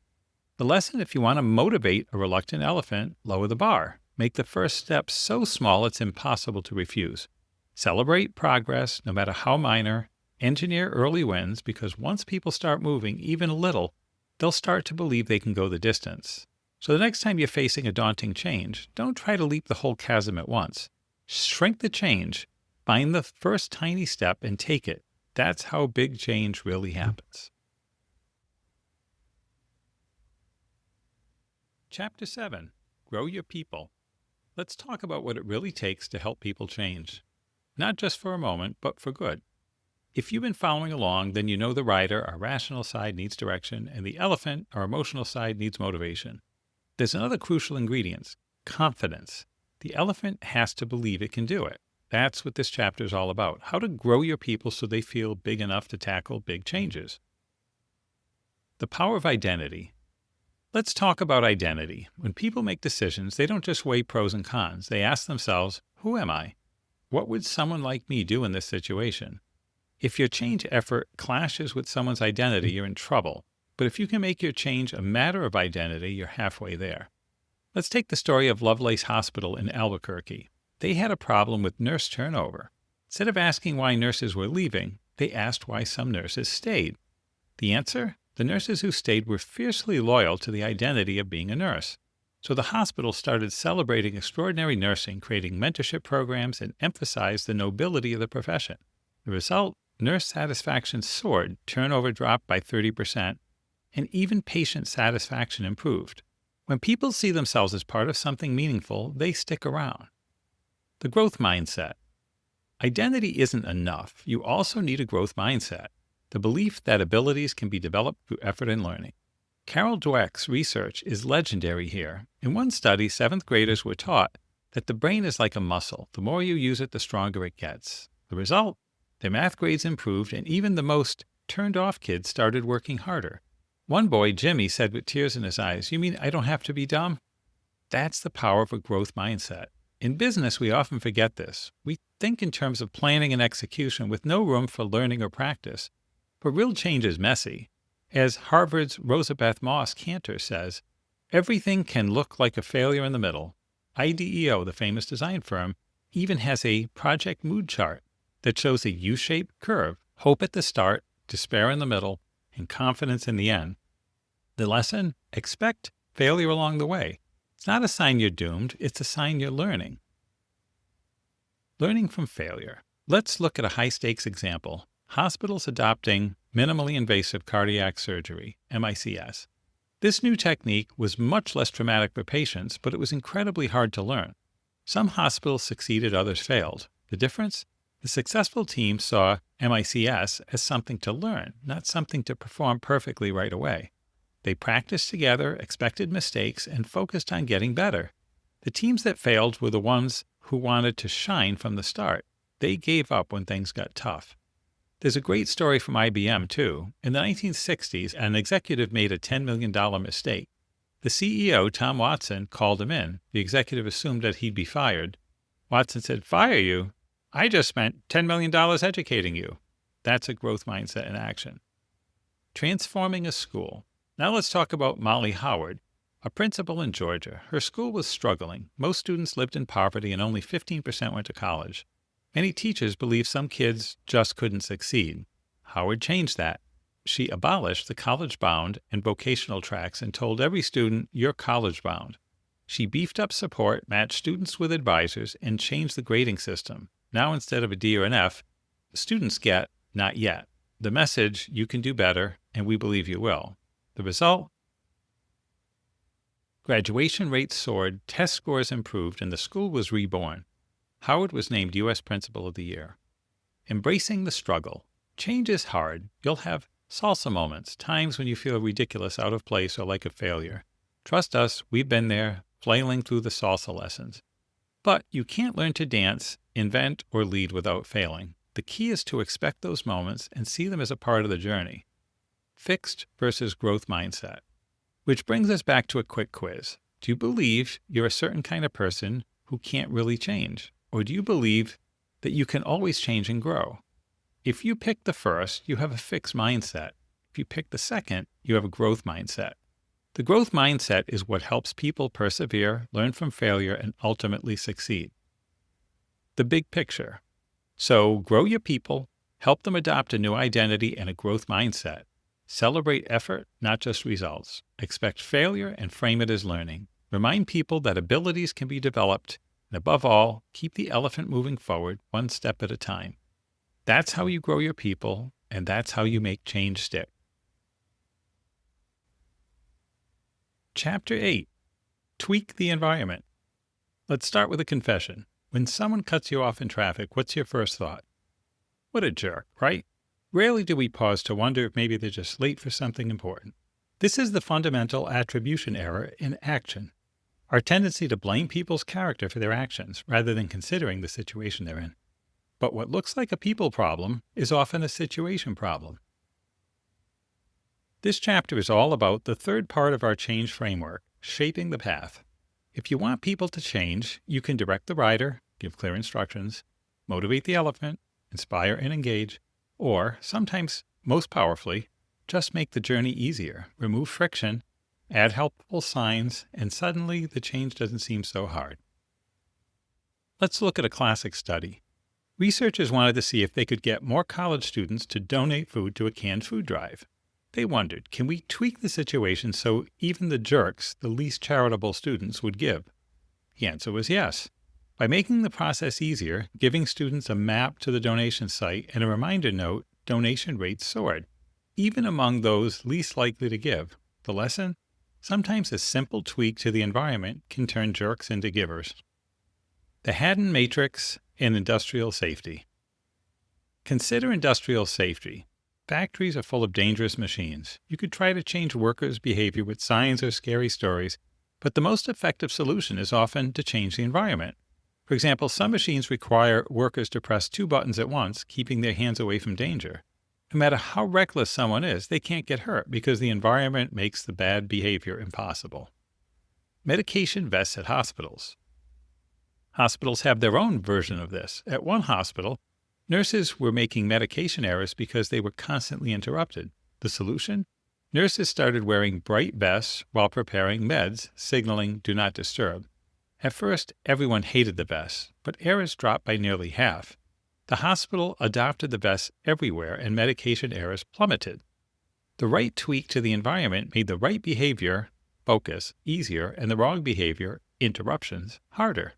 The lesson, if you want to motivate a reluctant elephant, lower the bar. Make the first step so small it's impossible to refuse. Celebrate progress, no matter how minor. Engineer early wins, because once people start moving, even a little, they'll start to believe they can go the distance. So the next time you're facing a daunting change, don't try to leap the whole chasm at once. Shrink the change, find the first tiny step, and take it. That's how big change really happens. Chapter 7. Grow Your People. Let's talk about what it really takes to help people change. Not just for a moment, but for good. If you've been following along, then you know the rider, our rational side, needs direction, and the elephant, our emotional side, needs motivation. There's another crucial ingredient: confidence. The elephant has to believe it can do it. That's what this chapter is all about, how to grow your people so they feel big enough to tackle big changes. The power of identity. Let's talk about identity. When people make decisions, they don't just weigh pros and cons. They ask themselves, who am I? What would someone like me do in this situation? If your change effort clashes with someone's identity, you're in trouble. But if you can make your change a matter of identity, you're halfway there. Let's take the story of Lovelace Hospital in Albuquerque. They had a problem with nurse turnover. Instead of asking why nurses were leaving, they asked why some nurses stayed. The answer? The nurses who stayed were fiercely loyal to the identity of being a nurse. So the hospital started celebrating extraordinary nursing, creating mentorship programs, and emphasized the nobility of the profession. The result? Nurse satisfaction soared, turnover dropped by 30%, and even patient satisfaction improved. When people see themselves as part of something meaningful, they stick around. The growth mindset. Identity isn't enough. You also need a growth mindset, the belief that abilities can be developed through effort and learning. Carol Dweck's research is legendary here. In one study, 7th graders were taught that the brain is like a muscle. The more you use it, the stronger it gets. The result? Their math grades improved, and even the most turned-off kids started working harder. One boy, Jimmy, said with tears in his eyes, "You mean I don't have to be dumb?" That's the power of a growth mindset. In business, we often forget this. We think in terms of planning and execution with no room for learning or practice. But real change is messy. As Harvard's Rosabeth Moss Cantor says, everything can look like a failure in the middle. IDEO, the famous design firm, even has a project mood chart that shows a U-shaped curve, hope at the start, despair in the middle, and confidence in the end. The lesson? Expect failure along the way. It's not a sign you're doomed, it's a sign you're learning. Learning from failure. Let's look at a high-stakes example. Hospitals adopting minimally invasive cardiac surgery, MICS. This new technique was much less traumatic for patients, but it was incredibly hard to learn. Some hospitals succeeded, others failed. The difference? The successful team saw MICS as something to learn, not something to perform perfectly right away. They practiced together, expected mistakes, and focused on getting better. The teams that failed were the ones who wanted to shine from the start. They gave up when things got tough. There's a great story from IBM, too. In the 1960s, an executive made a $10 million mistake. The CEO, Tom Watson, called him in. The executive assumed that he'd be fired. Watson said, "Fire you? I just spent $10 million educating you." That's a growth mindset in action. Transforming a school. Now let's talk about Molly Howard, a principal in Georgia. Her school was struggling. Most students lived in poverty and only 15% went to college. Many teachers believed some kids just couldn't succeed. Howard changed that. She abolished the college-bound and vocational tracks and told every student, "You're college-bound." She beefed up support, matched students with advisors, and changed the grading system. Now instead of a D or an F, students get "not yet." The message, "You can do better, and we believe you will." The result? Graduation rates soared, test scores improved, and the school was reborn. Howard was named U.S. Principal of the Year. Embracing the struggle. Change is hard. You'll have salsa moments, times when you feel ridiculous, out of place, or like a failure. Trust us, we've been there, flailing through the salsa lessons. But you can't learn to dance, invent, or lead without failing. The key is to expect those moments and see them as a part of the journey. Fixed versus growth mindset. Which brings us back to a quick quiz. Do you believe you're a certain kind of person who can't really change? Or do you believe that you can always change and grow? If you pick the first, you have a fixed mindset. If you pick the second, you have a growth mindset. The growth mindset is what helps people persevere, learn from failure, and ultimately succeed. The big picture. So grow your people, help them adopt a new identity and a growth mindset. Celebrate effort, not just results. Expect failure and frame it as learning. Remind people that abilities can be developed. And above all, keep the elephant moving forward one step at a time. That's how you grow your people, and that's how you make change stick. Chapter 8. Tweak the environment. Let's start with a confession. When someone cuts you off in traffic, what's your first thought? What a jerk, right? Rarely do we pause to wonder if maybe they're just late for something important. This is the fundamental attribution error in action. Our tendency to blame people's character for their actions rather than considering the situation they're in. But what looks like a people problem is often a situation problem. This chapter is all about the third part of our change framework, shaping the path. If you want people to change, you can direct the rider, give clear instructions, motivate the elephant, inspire and engage, or, sometimes most powerfully, just make the journey easier, remove friction, add helpful signs, and suddenly the change doesn't seem so hard. Let's look at a classic study. Researchers wanted to see if they could get more college students to donate food to a canned food drive. They wondered, can we tweak the situation so even the jerks, the least charitable students, would give? The answer was yes. By making the process easier, giving students a map to the donation site and a reminder note, donation rates soared, even among those least likely to give. The lesson? Sometimes a simple tweak to the environment can turn jerks into givers. The Haddon Matrix and Industrial Safety. Consider industrial safety. Factories are full of dangerous machines. You could try to change workers' behavior with signs or scary stories, but the most effective solution is often to change the environment. For example, some machines require workers to press 2 buttons at once, keeping their hands away from danger. No matter how reckless someone is, they can't get hurt because the environment makes the bad behavior impossible. Medication vests at hospitals. Hospitals have their own version of this. At one hospital, nurses were making medication errors because they were constantly interrupted. The solution? Nurses started wearing bright vests while preparing meds, signaling "do not disturb." At first, everyone hated the vests, but errors dropped by nearly half. The hospital adopted the vests everywhere and medication errors plummeted. The right tweak to the environment made the right behavior, focus, easier, and the wrong behavior, interruptions, harder.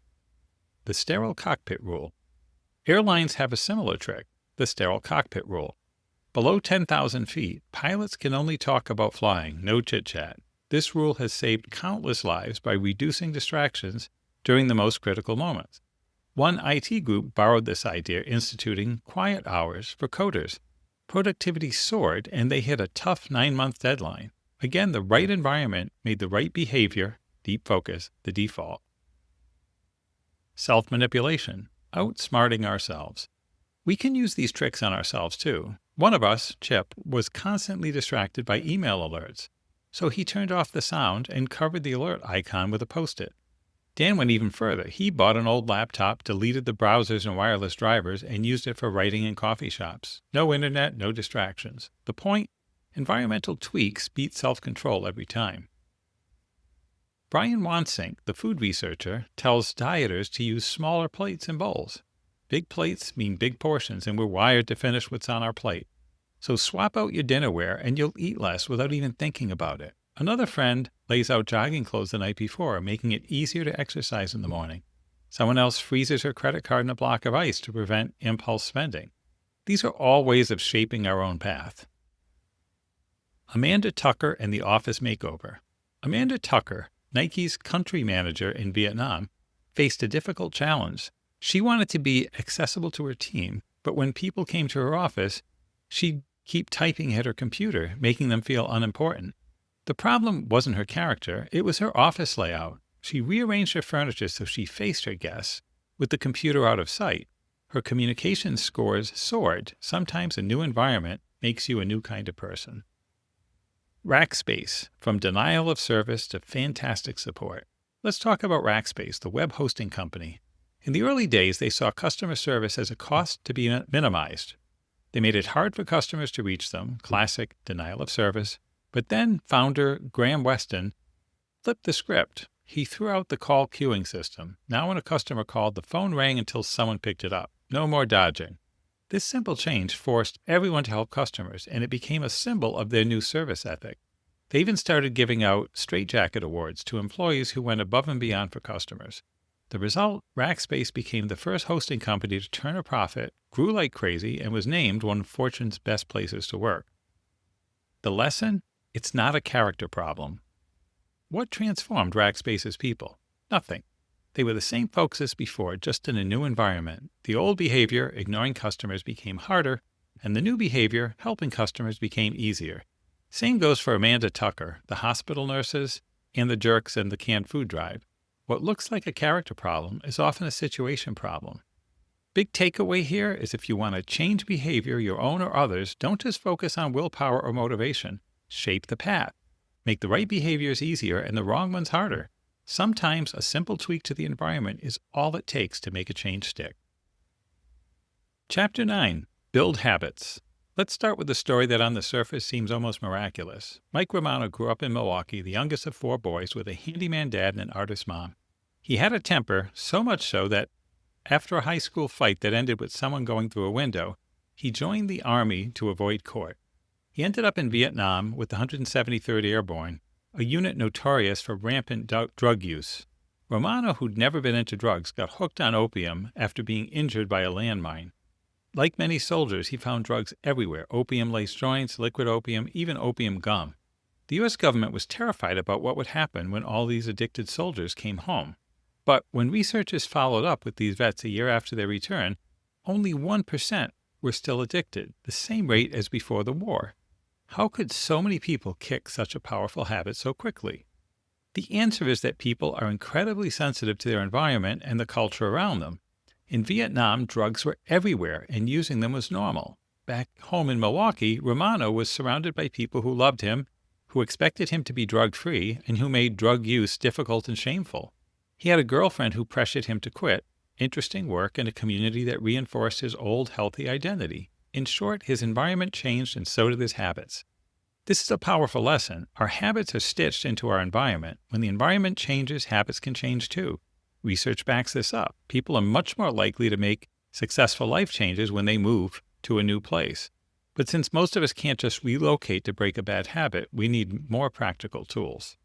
The sterile cockpit rule. Airlines have a similar trick, the sterile cockpit rule. Below 10,000 feet, pilots can only talk about flying, no chit-chat. This rule has saved countless lives by reducing distractions during the most critical moments. One IT group borrowed this idea, instituting quiet hours for coders. Productivity soared, and they hit a tough 9-month deadline. Again, the right environment made the right behavior, deep focus, the default. Self-manipulation, outsmarting ourselves. We can use these tricks on ourselves too. One of us, Chip, was constantly distracted by email alerts, so he turned off the sound and covered the alert icon with a Post-it. Dan went even further. He bought an old laptop, deleted the browsers and wireless drivers, and used it for writing in coffee shops. No internet, no distractions. The point? Environmental tweaks beat self-control every time. Brian Wansink, the food researcher, tells dieters to use smaller plates and bowls. Big plates mean big portions, and we're wired to finish what's on our plate. So swap out your dinnerware and you'll eat less without even thinking about it. Another friend lays out jogging clothes the night before, making it easier to exercise in the morning. Someone else freezes her credit card in a block of ice to prevent impulse spending. These are all ways of shaping our own path. Amanda Tucker and the Office Makeover. Amanda Tucker, Nike's country manager in Vietnam, faced a difficult challenge. She wanted to be accessible to her team, but when people came to her office, she'd keep typing at her computer, making them feel unimportant. The problem wasn't her character, it was her office layout. She rearranged her furniture so she faced her guests, with the computer out of sight. Her communication scores soared. Sometimes a new environment makes you a new kind of person. Rackspace, from denial of service to fantastic support. Let's talk about Rackspace, the web hosting company. In the early days, they saw customer service as a cost to be minimized. They made it hard for customers to reach them, classic denial of service. But then founder Graham Weston flipped the script. He threw out the call queuing system. Now when a customer called, the phone rang until someone picked it up. No more dodging. This simple change forced everyone to help customers, and it became a symbol of their new service ethic. They even started giving out straitjacket awards to employees who went above and beyond for customers. The result, Rackspace became the first hosting company to turn a profit, grew like crazy, and was named one of Fortune's best places to work. The lesson? It's not a character problem. What transformed Rackspace's people? Nothing. They were the same folks as before, just in a new environment. The old behavior, ignoring customers, became harder, and the new behavior, helping customers, became easier. Same goes for Amanda Tucker, the hospital nurses, and the jerks in the canned food drive. What looks like a character problem is often a situation problem. Big takeaway here is if you want to change behavior, your own or others, don't just focus on willpower or motivation. Shape the path. Make the right behaviors easier and the wrong ones harder. Sometimes a simple tweak to the environment is all it takes to make a change stick. Chapter 9. Build Habits. Let's start with a story that on the surface seems almost miraculous. Mike Romano grew up in Milwaukee, the youngest of 4 boys, with a handyman dad and an artist mom. He had a temper, so much so that after a high school fight that ended with someone going through a window, he joined the Army to avoid court. He ended up in Vietnam with the 173rd Airborne, a unit notorious for rampant drug use. Romano, who'd never been into drugs, got hooked on opium after being injured by a landmine. Like many soldiers, he found drugs everywhere: opium-laced joints, liquid opium, even opium gum. The U.S. government was terrified about what would happen when all these addicted soldiers came home. But when researchers followed up with these vets a year after their return, only 1% were still addicted, the same rate as before the war. How could so many people kick such a powerful habit so quickly? The answer is that people are incredibly sensitive to their environment and the culture around them. In Vietnam, drugs were everywhere, and using them was normal. Back home in Milwaukee, Romano was surrounded by people who loved him, who expected him to be drug-free, and who made drug use difficult and shameful. He had a girlfriend who pressured him to quit, interesting work, and a community that reinforced his old, healthy identity. In short, his environment changed, and so did his habits. This is a powerful lesson. Our habits are stitched into our environment. When the environment changes, habits can change too. Research backs this up. People are much more likely to make successful life changes when they move to a new place. But since most of us can't just relocate to break a bad habit, we need more practical tools.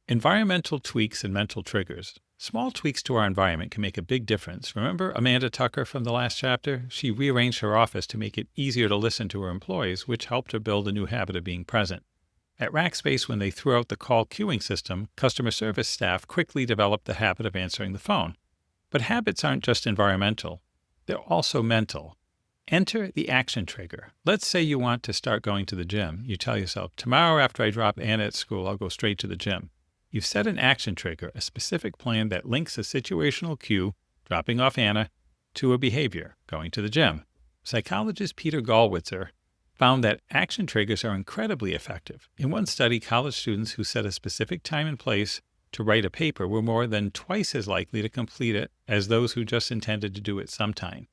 Environmental tweaks and mental triggers. Small tweaks to our environment can make a big difference. Remember Amanda Tucker from the last chapter? She rearranged her office to make it easier to listen to her employees, which helped her build a new habit of being present. At Rackspace, when they threw out the call queuing system, customer service staff quickly developed the habit of answering the phone. But habits aren't just environmental. They're also mental. Enter the action trigger. Let's say you want to start going to the gym. You tell yourself, tomorrow after I drop Anna at school, I'll go straight to the gym. You've set an action trigger, a specific plan that links a situational cue, dropping off Anna, to a behavior, going to the gym. Psychologist Peter Gallwitzer found that action triggers are incredibly effective. In one study, college students who set a specific time and place to write a paper were more than twice as likely to complete it as those who just intended to do it sometime.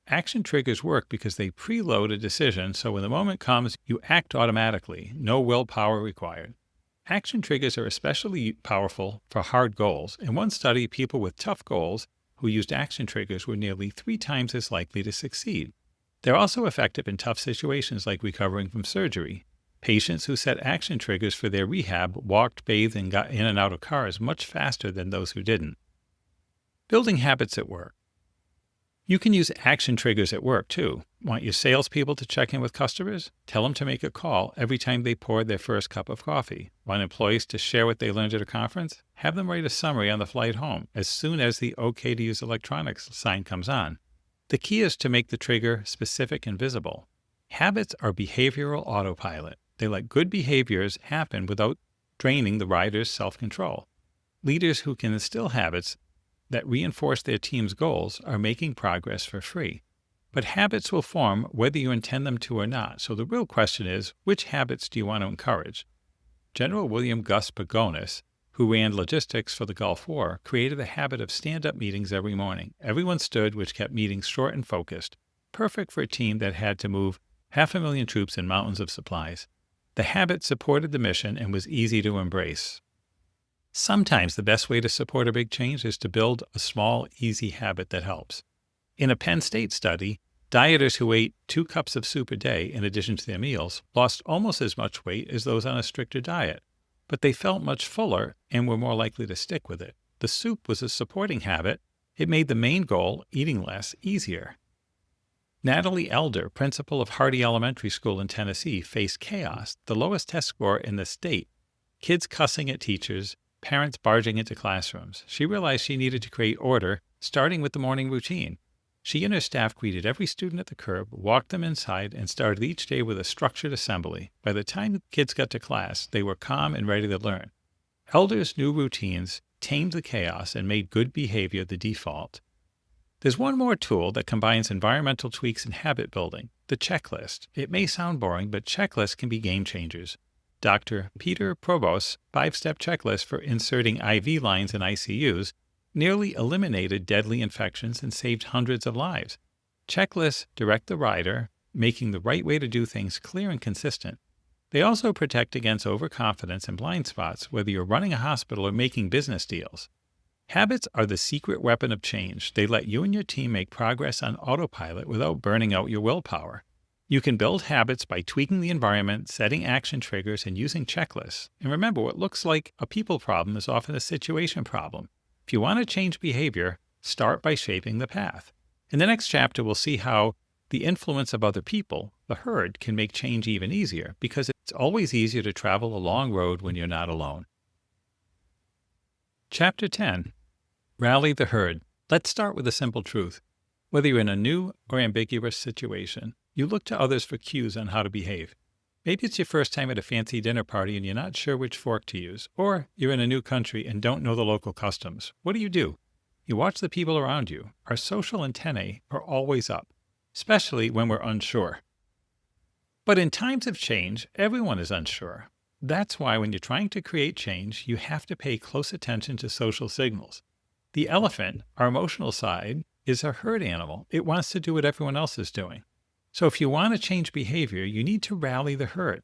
Action triggers work because they preload a decision, so when the moment comes, you act automatically, no willpower required. Action triggers are especially powerful for hard goals. In one study, people with tough goals who used action triggers were nearly 3 times as likely to succeed. They're also effective in tough situations like recovering from surgery. Patients who set action triggers for their rehab walked, bathed, and got in and out of cars much faster than those who didn't. Building habits at work. You can use action triggers at work, too. Want your salespeople to check in with customers? Tell them to make a call every time they pour their first cup of coffee. Want employees to share what they learned at a conference? Have them write a summary on the flight home as soon as the OK to use electronics sign comes on. The key is to make the trigger specific and visible. Habits are behavioral autopilot. They let good behaviors happen without draining the rider's self-control. Leaders who can instill habits that reinforce their team's goals are making progress for free. But habits will form whether you intend them to or not, so the real question is, which habits do you want to encourage? General William Gus Pagonis, who ran logistics for the Gulf War, created the habit of stand-up meetings every morning. Everyone stood, which kept meetings short and focused, perfect for a team that had to move 500,000 troops and mountains of supplies. The habit supported the mission and was easy to embrace. Sometimes the best way to support a big change is to build a small, easy habit that helps. In a Penn State study, dieters who ate 2 cups of soup a day in addition to their meals lost almost as much weight as those on a stricter diet, but they felt much fuller and were more likely to stick with it. The soup was a supporting habit. It made the main goal, eating less, easier. Natalie Elder, principal of Hardy Elementary School in Tennessee, faced chaos, the lowest test score in the state, kids cussing at teachers, parents barging into classrooms. She realized she needed to create order, starting with the morning routine. She and her staff greeted every student at the curb, walked them inside, and started each day with a structured assembly. By the time the kids got to class, they were calm and ready to learn. Elder's new routines tamed the chaos and made good behavior the default. There's one more tool that combines environmental tweaks and habit building, the checklist. It may sound boring, but checklists can be game changers. Dr. Peter Probost's 5-step checklist for inserting IV lines in ICUs nearly eliminated deadly infections and saved hundreds of lives. Checklists direct the rider, making the right way to do things clear and consistent. They also protect against overconfidence and blind spots, whether you're running a hospital or making business deals. Habits are the secret weapon of change. They let you and your team make progress on autopilot without burning out your willpower. You can build habits by tweaking the environment, setting action triggers, and using checklists. And remember, what looks like a people problem is often a situation problem. If you want to change behavior, start by shaping the path. In the next chapter, we'll see how the influence of other people, the herd, can make change even easier, because it's always easier to travel a long road when you're not alone. Chapter 10. Rally the herd. Let's start with a simple truth. Whether you're in a new or ambiguous situation, you look to others for cues on how to behave. Maybe it's your first time at a fancy dinner party and you're not sure which fork to use, or you're in a new country and don't know the local customs. What do? You watch the people around you. Our social antennae are always up, especially when we're unsure. But in times of change, everyone is unsure. That's why when you're trying to create change, you have to pay close attention to social signals. The elephant, our emotional side, is a herd animal. It wants to do what everyone else is doing. So if you want to change behavior, you need to rally the herd.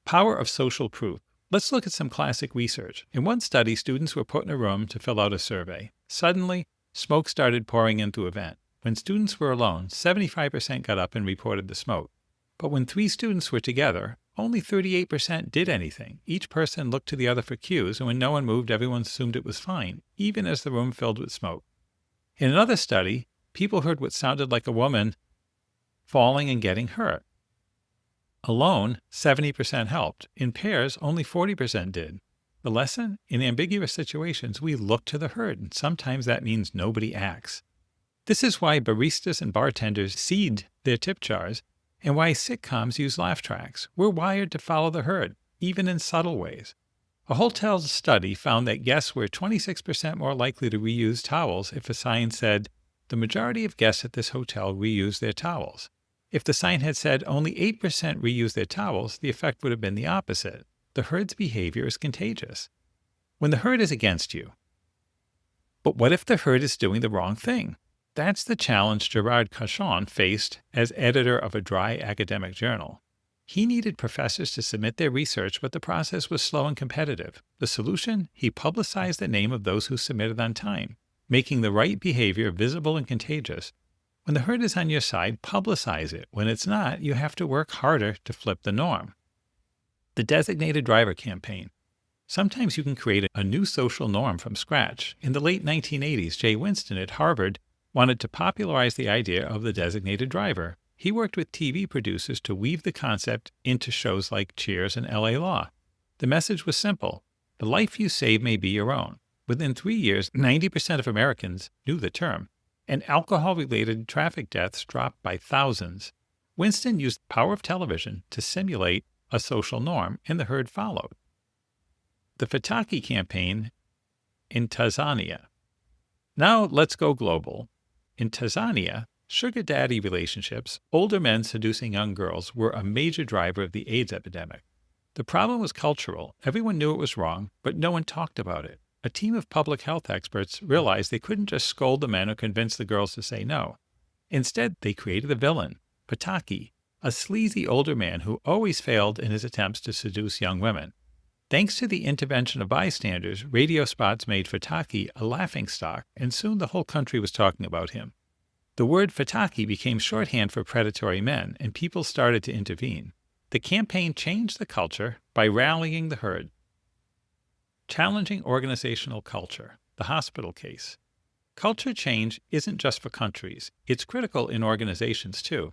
Power of social proof. Let's look at some classic research. In one study, students were put in a room to fill out a survey. Suddenly, smoke started pouring into a vent. When students were alone, 75% got up and reported the smoke. But when 3 students were together, only 38% did anything. Each person looked to the other for cues, and when no one moved, everyone assumed it was fine, even as the room filled with smoke. In another study, people heard what sounded like a woman falling and getting hurt. Alone, 70% helped. In pairs, only 40% did. The lesson? In ambiguous situations, we look to the herd, and sometimes that means nobody acts. This is why baristas and bartenders seed their tip jars, and why sitcoms use laugh tracks. We're wired to follow the herd, even in subtle ways. A hotel study found that guests were 26% more likely to reuse towels if a sign said, "The majority of guests at this hotel reuse their towels." If the sign had said only 8% reuse their towels, the effect would have been the opposite. The herd's behavior is contagious. When the herd is against you. But what if the herd is doing the wrong thing? That's the challenge Gerard Cauchon faced as editor of a dry academic journal. He needed professors to submit their research, but the process was slow and competitive. The solution? He publicized the name of those who submitted on time, making the right behavior visible and contagious. When the herd is on your side, publicize it. When it's not, you have to work harder to flip the norm. The designated driver campaign. Sometimes you can create a new social norm from scratch. In the late 1980s, Jay Winston at Harvard wanted to popularize the idea of the designated driver. He worked with TV producers to weave the concept into shows like Cheers and LA Law. The message was simple. The life you save may be your own. Within 3 years, 90% of Americans knew the term, and alcohol-related traffic deaths dropped by thousands. Winston used the power of television to simulate a social norm, and the herd followed. The Fataki campaign in Tanzania. Now let's go global. In Tanzania, sugar daddy relationships, older men seducing young girls, were a major driver of the AIDS epidemic. The problem was cultural. Everyone knew it was wrong, but no one talked about it. A team of public health experts realized they couldn't just scold the men or convince the girls to say no. Instead, they created a villain, Fataki, a sleazy older man who always failed in his attempts to seduce young women. Thanks to the intervention of bystanders, radio spots made Fataki a laughingstock, and soon the whole country was talking about him. The word Fataki became shorthand for predatory men, and people started to intervene. The campaign changed the culture by rallying the herd. Challenging organizational culture, the hospital case. Culture change isn't just for countries. It's critical in organizations, too.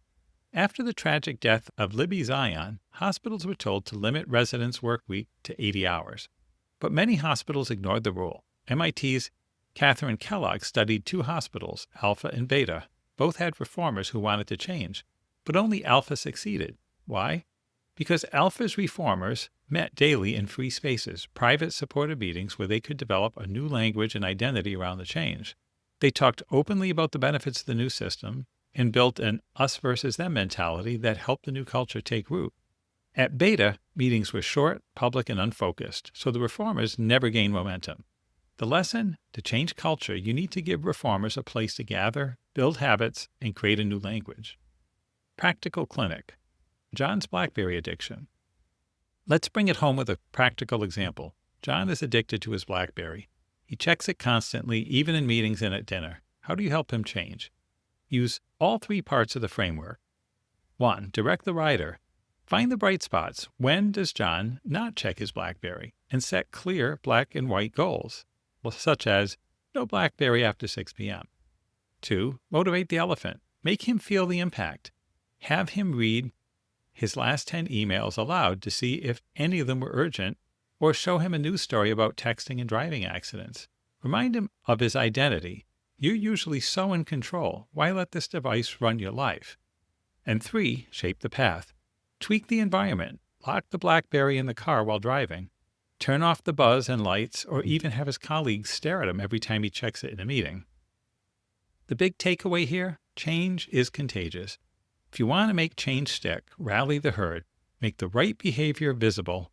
After the tragic death of Libby Zion, hospitals were told to limit residents' work week to 80 hours. But many hospitals ignored the rule. MIT's Catherine Kellogg studied 2 hospitals, Alpha and Beta. Both had reformers who wanted to change, but only Alpha succeeded. Why? Because Alpha's reformers met daily in free spaces, private supported meetings where they could develop a new language and identity around the change. They talked openly about the benefits of the new system and built an us versus them mentality that helped the new culture take root. At Beta, meetings were short, public, and unfocused, so the reformers never gained momentum. The lesson? To change culture, you need to give reformers a place to gather, build habits, and create a new language. Practical clinic. John's BlackBerry addiction. Let's bring it home with a practical example. John is addicted to his BlackBerry. He checks it constantly, even in meetings and at dinner. How do you help him change? Use all 3 parts of the framework. 1. Direct the rider. Find the bright spots. When does John not check his BlackBerry? And set clear black and white goals, such as no BlackBerry after 6 p.m. 2. Motivate the elephant. Make him feel the impact. Have him read his last 10 emails aloud to see if any of them were urgent, or show him a news story about texting and driving accidents. Remind him of his identity. You're usually so in control. Why let this device run your life? And 3. Shape the path. Tweak the environment. Lock the BlackBerry in the car while driving. Turn off the buzz and lights, or even have his colleagues stare at him every time he checks it in a meeting. The big takeaway here, change is contagious. If you want to make change stick, rally the herd, make the right behavior visible,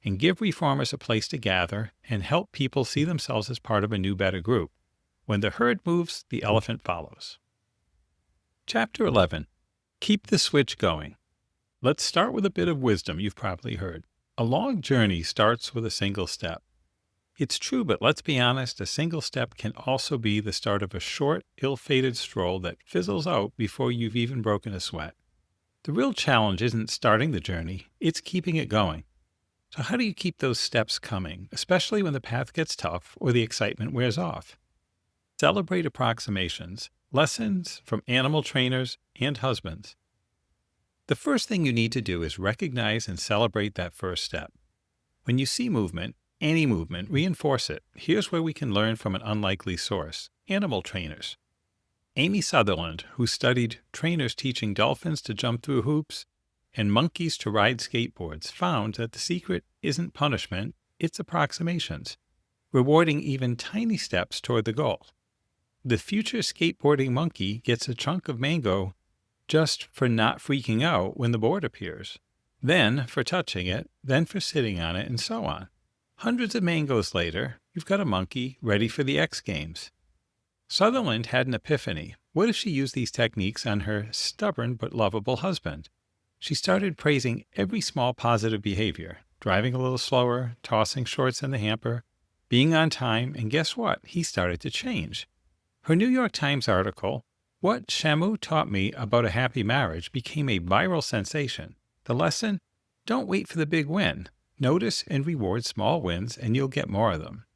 and give reformers a place to gather and help people see themselves as part of a new, better group. When the herd moves, the elephant follows. Chapter 11. Keep the switch going. Let's start with a bit of wisdom you've probably heard. A long journey starts with a single step. It's true, but let's be honest, a single step can also be the start of a short, ill-fated stroll that fizzles out before you've even broken a sweat. The real challenge isn't starting the journey, it's keeping it going. So how do you keep those steps coming, especially when the path gets tough or the excitement wears off? Celebrate approximations, lessons from animal trainers and husbands. The first thing you need to do is recognize and celebrate that first step. When you see movement, any movement, reinforce it. Here's where we can learn from an unlikely source: animal trainers. Amy Sutherland, who studied trainers teaching dolphins to jump through hoops and monkeys to ride skateboards, found that the secret isn't punishment, it's approximations, rewarding even tiny steps toward the goal. The future skateboarding monkey gets a chunk of mango just for not freaking out when the board appears, then for touching it, then for sitting on it, and so on. Hundreds of mangoes later, you've got a monkey ready for the X Games. Sutherland had an epiphany. What if she used these techniques on her stubborn but lovable husband? She started praising every small positive behavior, driving a little slower, tossing shorts in the hamper, being on time, and guess what? He started to change. Her New York Times article, "What Shamu Taught Me About a Happy Marriage," became a viral sensation. The lesson? Don't wait for the big win. Notice and reward small wins, and you'll get more of them.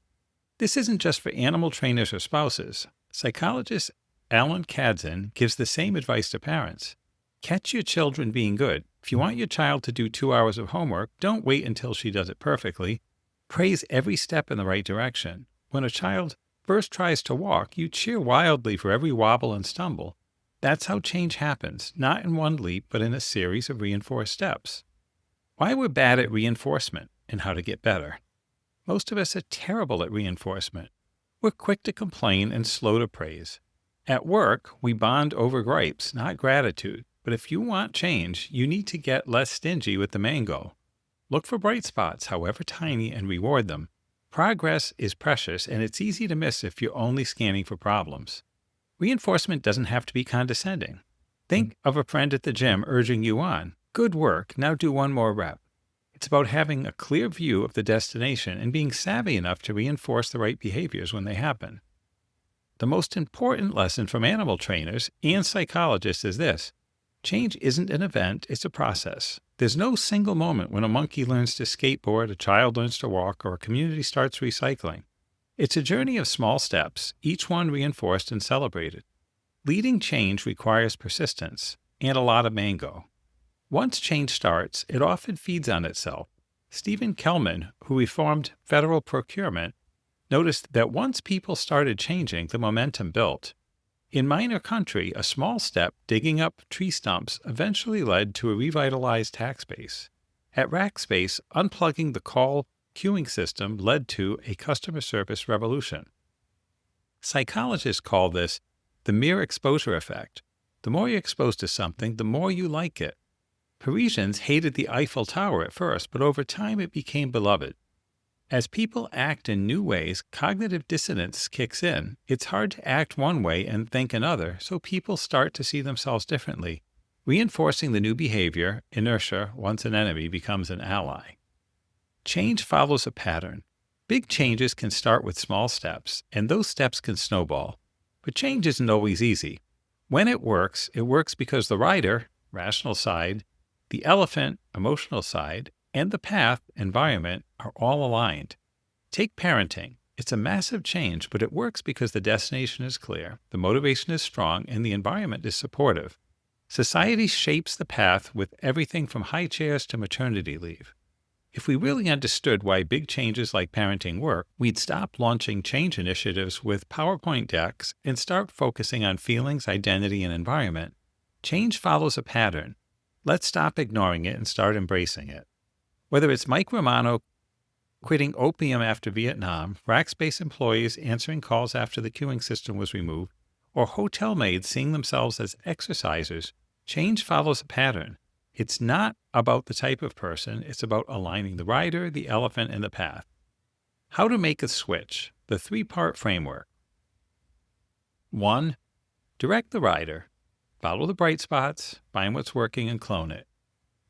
This isn't just for animal trainers or spouses. Psychologist Alan Kadzin gives the same advice to parents. Catch your children being good. If you want your child to do 2 hours of homework, don't wait until she does it perfectly. Praise every step in the right direction. When a child first tries to walk, you cheer wildly for every wobble and stumble. That's how change happens, not in one leap, but in a series of reinforced steps. Why we're bad at reinforcement and how to get better. Most of us are terrible at reinforcement. We're quick to complain and slow to praise. At work, we bond over gripes, not gratitude. But if you want change, you need to get less stingy with the mango. Look for bright spots, however tiny, and reward them. Progress is precious, and it's easy to miss if you're only scanning for problems. Reinforcement doesn't have to be condescending. Think of a friend at the gym urging you on. Good work, now do one more rep. It's about having a clear view of the destination and being savvy enough to reinforce the right behaviors when they happen. The most important lesson from animal trainers and psychologists is this: change isn't an event, it's a process. There's no single moment when a monkey learns to skateboard, a child learns to walk, or a community starts recycling. It's a journey of small steps, each one reinforced and celebrated. Leading change requires persistence and a lot of mango. Once change starts, it often feeds on itself. Stephen Kellman, who reformed federal procurement, noticed that once people started changing, the momentum built. In minor country, a small step digging up tree stumps eventually led to a revitalized tax base. At Rackspace, unplugging the call queuing system led to a customer service revolution. Psychologists call this the mere exposure effect. The more you're exposed to something, the more you like it. Parisians hated the Eiffel Tower at first, but over time it became beloved. As people act in new ways, cognitive dissonance kicks in. It's hard to act one way and think another, so people start to see themselves differently. Reinforcing the new behavior, inertia, once an enemy, becomes an ally. Change follows a pattern. Big changes can start with small steps, and those steps can snowball. But change isn't always easy. When it works because the rider rational side, the elephant, emotional side, and the path, environment, are all aligned. Take parenting. It's a massive change, but it works because the destination is clear, the motivation is strong, and the environment is supportive. Society shapes the path with everything from high chairs to maternity leave. If we really understood why big changes like parenting work, we'd stop launching change initiatives with PowerPoint decks and start focusing on feelings, identity, and environment. Change follows a pattern. Let's stop ignoring it and start embracing it. Whether it's Mike Romano quitting opium after Vietnam, Rackspace employees answering calls after the queuing system was removed, or hotel maids seeing themselves as exercisers, change follows a pattern. It's not about the type of person, it's about aligning the rider, the elephant, and the path. How to make a switch, the 3-part framework. 1. Direct the rider. Follow the bright spots, find what's working, and clone it.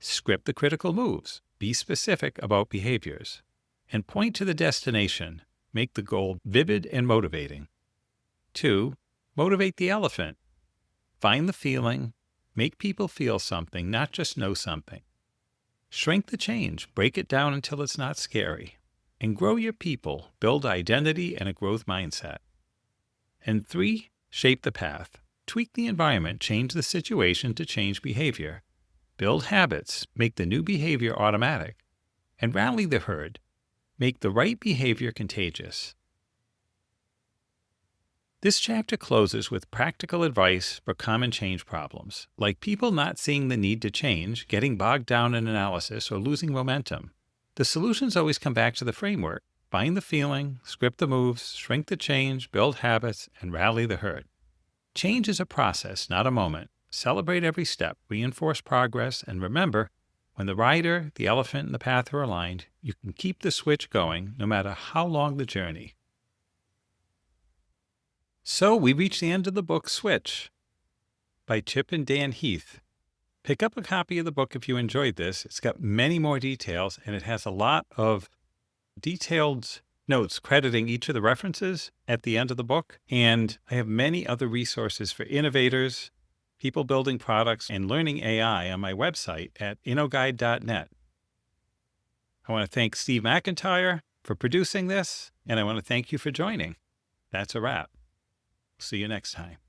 Script the critical moves. Be specific about behaviors. And point to the destination. Make the goal vivid and motivating. 2. Motivate the elephant. Find the feeling. Make people feel something, not just know something. Shrink the change. Break it down until it's not scary. And grow your people. Build identity and a growth mindset. And 3. Shape the path. Tweak the environment. Change the situation to change behavior. Build habits. Make the new behavior automatic. And rally the herd. Make the right behavior contagious. This chapter closes with practical advice for common change problems, like people not seeing the need to change, getting bogged down in analysis, or losing momentum. The solutions always come back to the framework. Find the feeling, script the moves, shrink the change, build habits, and rally the herd. Change is a process, not a moment. Celebrate every step, reinforce progress, and remember, when the rider, the elephant, and the path are aligned, you can keep the switch going no matter how long the journey. So we reach the end of the book Switch by Chip and Dan Heath. Pick up a copy of the book if you enjoyed this. It's got many more details, and it has a lot of detailed notes crediting each of the references at the end of the book. And I have many other resources for innovators, people building products, and learning AI on my website at InnoGuide.net. I want to thank Steve McIntyre for producing this, and I want to thank you for joining. That's a wrap. See you next time.